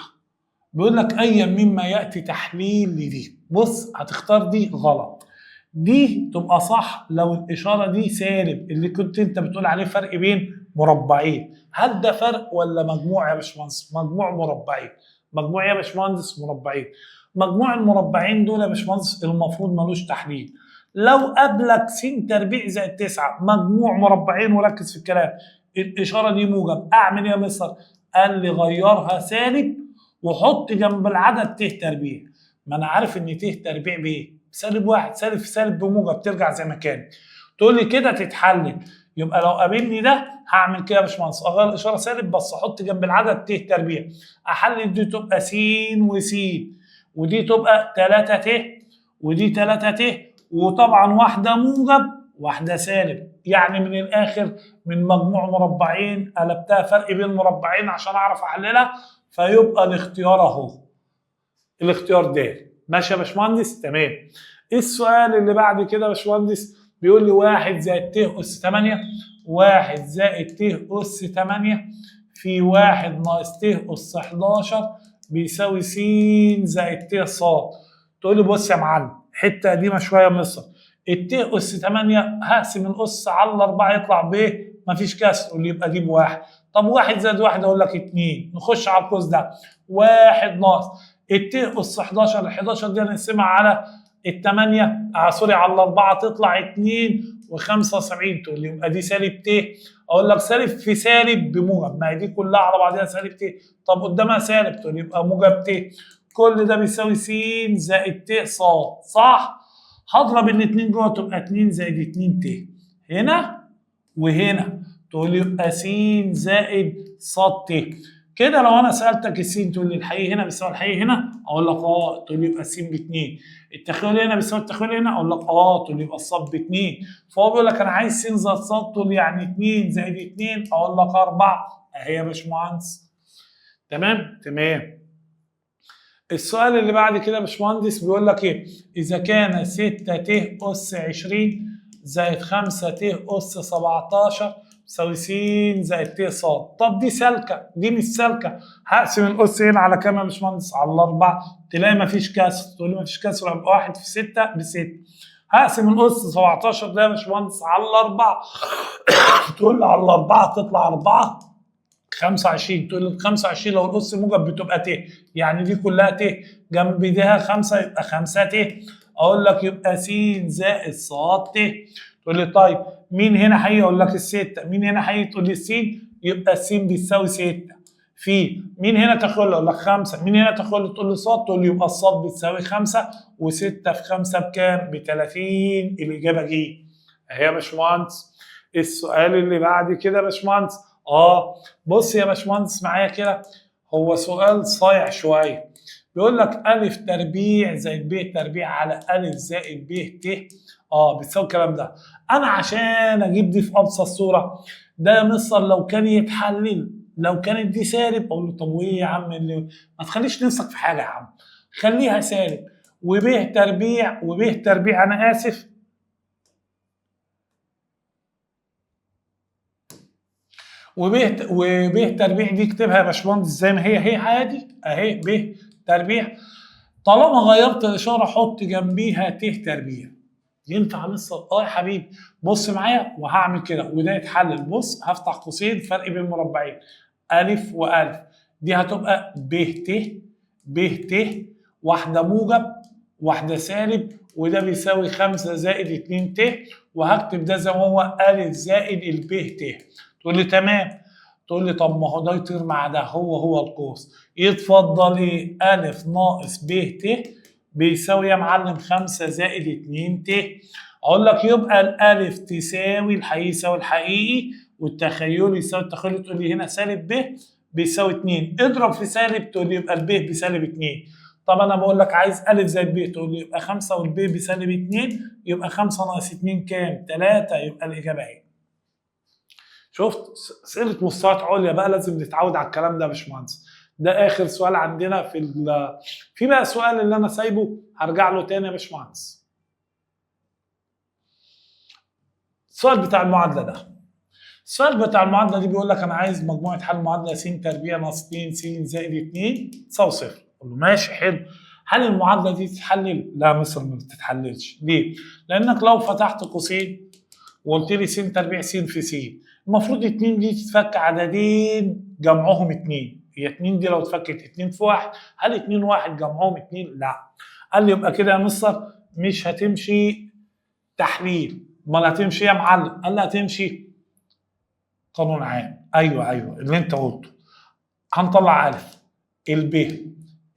بيقول لك ايا مما ياتي تحليل لدي. بص هتختار دي غلط، دي تبقى صح لو الاشاره دي سالب اللي كنت انت بتقول عليه فرق بين مربعين. هل ده فرق ولا مجموع يا باشمهندس؟ مجموع مربعين. مجموع يا باشمهندس مربعين. مجموع المربعين دول يا باشمهندس المفروض ملوش تحليل. لو قابلك س تربيع زائد 9 مجموع مربعين، وركز في الكلام، الاشاره دي موجب، اعمل ايه يا مستر؟ قال لي غيرها سالب وحط جنب العدد ت تربيع. ما انا عارف ان ت تربيع بايه؟ سالب 1. سالب في سالب بموجب ترجع زي ما كان. تقول لي كده تتحلل. يبقى لو قابلني ده هعمل كده يا باشمهندس، اغير الاشاره سالب بس احط جنب العدد ت تربيع. احلل دي تبقى س وس، ودي تبقى 3 ت ودي 3 ت، وطبعا واحده موجب واحده سالب. يعني من الاخر من مجموع مربعين قلبتها فرق بين مربعين عشان اعرف احللها، فيبقى الاختيار اهو، الاختيار د. ماشي يا باشمهندس؟ تمام. السؤال اللي بعد كده يا باشمهندس بيقول لي 1 زائد ت اس 8، 1 زائد ت اس 8 في 1 ناقص ت اس 11 بيساوي س زائد ت ص. تقول لي بص يا معلم، حته قديمه شويه يا مصر، الت اس 8 هقسم الاس على 4 يطلع ب مفيش كسر، تقول لي يبقى دي بواحد. طب 1 زائد 1 اقول لك 2. نخش على القوس ده 1 ناقص الت اس 11، ال 11 دي هنقسمها على الثمانية سوري على الأربعة تطلع 2 و75. تقول لي يبقى دي سالب ت. أقول لك سالب في سالب بموجب، ما هي دي كلها على بعضها سالب ت. طب قدامها سالب، تقول لي يبقى موجب ت. كل ده بيساوي س زائد ت ص. صح؟ هضرب الاثنين جوه تبقى 2 زائد 2 ت هنا وهنا. تقول لي يبقى س زائد ص ت. كده لو انا سالتك السين تقول لي الحقيقي هنا بيساوي الحقيقي هنا، اقول لك تقول لي يبقى السين ب 2. التخيل هنا بيساوي التخيل هنا، اقول لك تقول لي يبقى الصاد ب 2. فهو بيقول لك انا عايز س زائد صاد، تقول لي يعني 2 زائد 2 اقول لك 4 اهي يا باشمهندس. تمام؟ تمام. السؤال اللي بعد كده يا باشمهندس بيقول لك ايه؟ اذا كان 6 ت اس 20 زائد 5 ت اس 17 تساوي س زائد ت ص. طب دي سالكه، دي مش سالكه. هقسم الاس هنا على كام يا باشمهندس؟ على الاربعه. تلاقي مفيش كسر، تقول لي مفيش كسر، يبقى 1 في 6 ب 6. هقسم الاس 17 ده يا باشمهندس على الاربعه. تقول لي على الاربعه تطلع 4 25. تقول لي 25 لو الاس موجب بتبقى ت، يعني دي كلها ت، جنب ديها 5 يبقى 5 ت. اقول لك يبقى س زائد ص ت. تقول لي طيب مين هنا حقيقي؟ اقول لك الستة. مين هنا حقيقي؟ تقول لي السين. يبقى السين بيساوي 6 في مين هنا تاخد له؟ اقول لك 5. مين هنا تاخد له؟ تقول لي ص. تقول لي يبقى الص بتساوي 5 و6 في 5 بكام؟ ب 30. الاجابه ج. اهي يا باشمهندس. السؤال اللي بعد كده يا باشمهندس، بص يا باشمهندس معايا كده، هو سؤال صايع شويه. بيقول لك أ تربيع زائد ب تربيع على أ زائد ب ت بتساوي الكلام ده. انا عشان اجيب دي في ابسط صوره، ده يا مستر لو كان يتحلل، لو كانت دي سالب اقول له طب وايه يا عم اللي ما تخليش نفسك في حاجه يا عم، خليها سالب. وب تربيع، وب تربيع انا اسف، وب تربيع دي اكتبها يا باشمهندس زي ما هي عادي اهي ب تربيع. طالما غيرت الاشاره حط جنبيها ت تربيع. ينفع مستر؟ يا حبيبي. بص معايا وهعمل كده وده يتحلل. بص هفتح قوسين فرق بين مربعين الف والف، دي هتبقى ب ت ب ت، واحده موجب واحده سالب، وده بيساوي 5 زائد 2 ت، وهكتب ده زي ما هو ا زائد الب ت. تقول لي تمام. تقول لي طب ما هو ده يطير مع ده، هو القوس. يتفضل ايه؟ ا ناقص ب ت بيساوي يا معلم 5 زائد 2 ت. اقول لك يبقى الالف تساوي الحقيقي يساوي الحقيقي، والتخيلي يساوي التخيلي. تقول لي هنا سالب ب بيساوي 2، اضرب في سالب، تقول لي يبقى الب بسالب 2. طب انا بقول لك عايز الف زائد ب، تقول لي يبقى 5 والب بسالب 2، يبقى 5 ناقص 2 كام؟ 3. يبقى الاجابه اهي. شفت؟ اسئله مستويات عليا بقى لازم نتعود على الكلام ده يا باشمهندس. ده اخر سؤال عندنا في بقى سؤال اللي انا سايبه هرجع له تاني يا باشمهندس. السؤال بتاع المعادله ده، السؤال بتاع المعادله دي بيقول لك انا عايز مجموعه حل معادله س تربيع ناقص 2 س زائد 2 تساوي 0. اقول له ماشي حلو. هل المعادله دي تتحلل؟ لا مصر ما بتتحللش. ليه؟ لانك لو فتحت قوسين وقلت لي س تربيع س في س، المفروض 2 دي تتفك عددين جمعهم 2. هي 2 دي لو اتفكت 2 في 1، هل 2 1 جمعهم 2؟ لا. قال لي يبقى كده يا مستر مش هتمشي تحليل، امال هتمشي يا معلم؟ قال لي هتمشي قانون عام. ايوه اللي انت قلته. هنطلع الف، الب،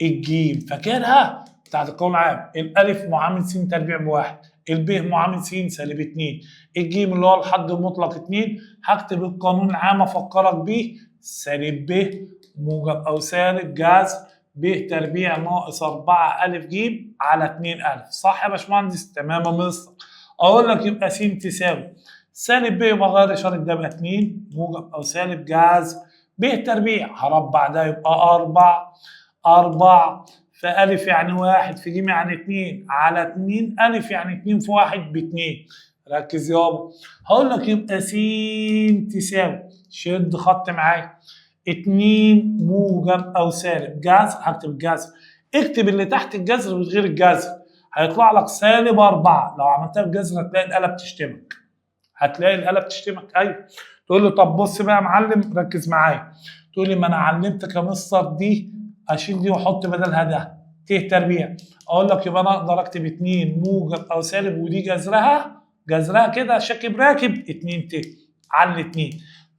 الجيم، فاكرها بتاعت القانون العام. الالف معامل س تربيع بواحد، الب معامل س سالب 2، الجيم اللي هو الحد المطلق 2. هكتب القانون العام افكرك بيه، سالب ب موجب او سالب جذر ب تربيع ناقص 4 الف ج على 2 الف. صح يا باشمهندس؟ تمام يا مستر. اقول لك يبقى س تساوي سالب ب، يبقى غير اشاره ده يبقى 2 موجب او سالب جذر ب تربيع، هربع ده يبقى 4 في ألف يعني 1 في ج يعني 2 على 2 ألف يعني 2 في 1 ب2. ركز يابا. هقول لك يبقى س تساوي، شد خط معايا، 2 موجب أو سالب جذر، هكتب الجذر، اكتب اللي تحت الجذر من غير الجذر، هيطلع لك سالب 4. لو عملتها بجذر هتلاقي الآلة بتشتمك، هتلاقي الآلة بتشتمك. أيوه. تقول له طب بص بقى يا معلم ركز معايا. تقول لي ما انا علمتك يا مستر دي اشيل دي واحط بدلها ده ت تربيع. اقول لك يبقى انا اقدر اكتب 2 موجب او سالب، ودي جذرها كده شاكب راكب 2 ت على 2.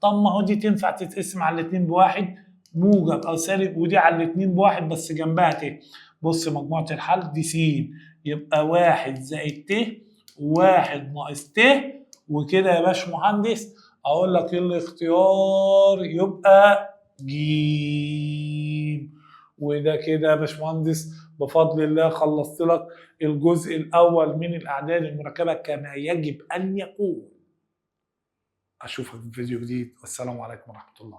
طب ما هو دي تنفع تتقسم على 2 بواحد، موجب او سالب، ودي على 2 بواحد بس جنبها ت. بص مجموعه الحل دي س، يبقى 1 زائد ت 1 ناقص ت، وكده يا باشمهندس اقول لك الاختيار يبقى جيم. وده كده يا باشمهندس بفضل الله خلصت لك الجزء الاول من الاعداد المركبه كما يجب ان يكون. اشوفك في فيديو جديد، والسلام عليكم ورحمه الله.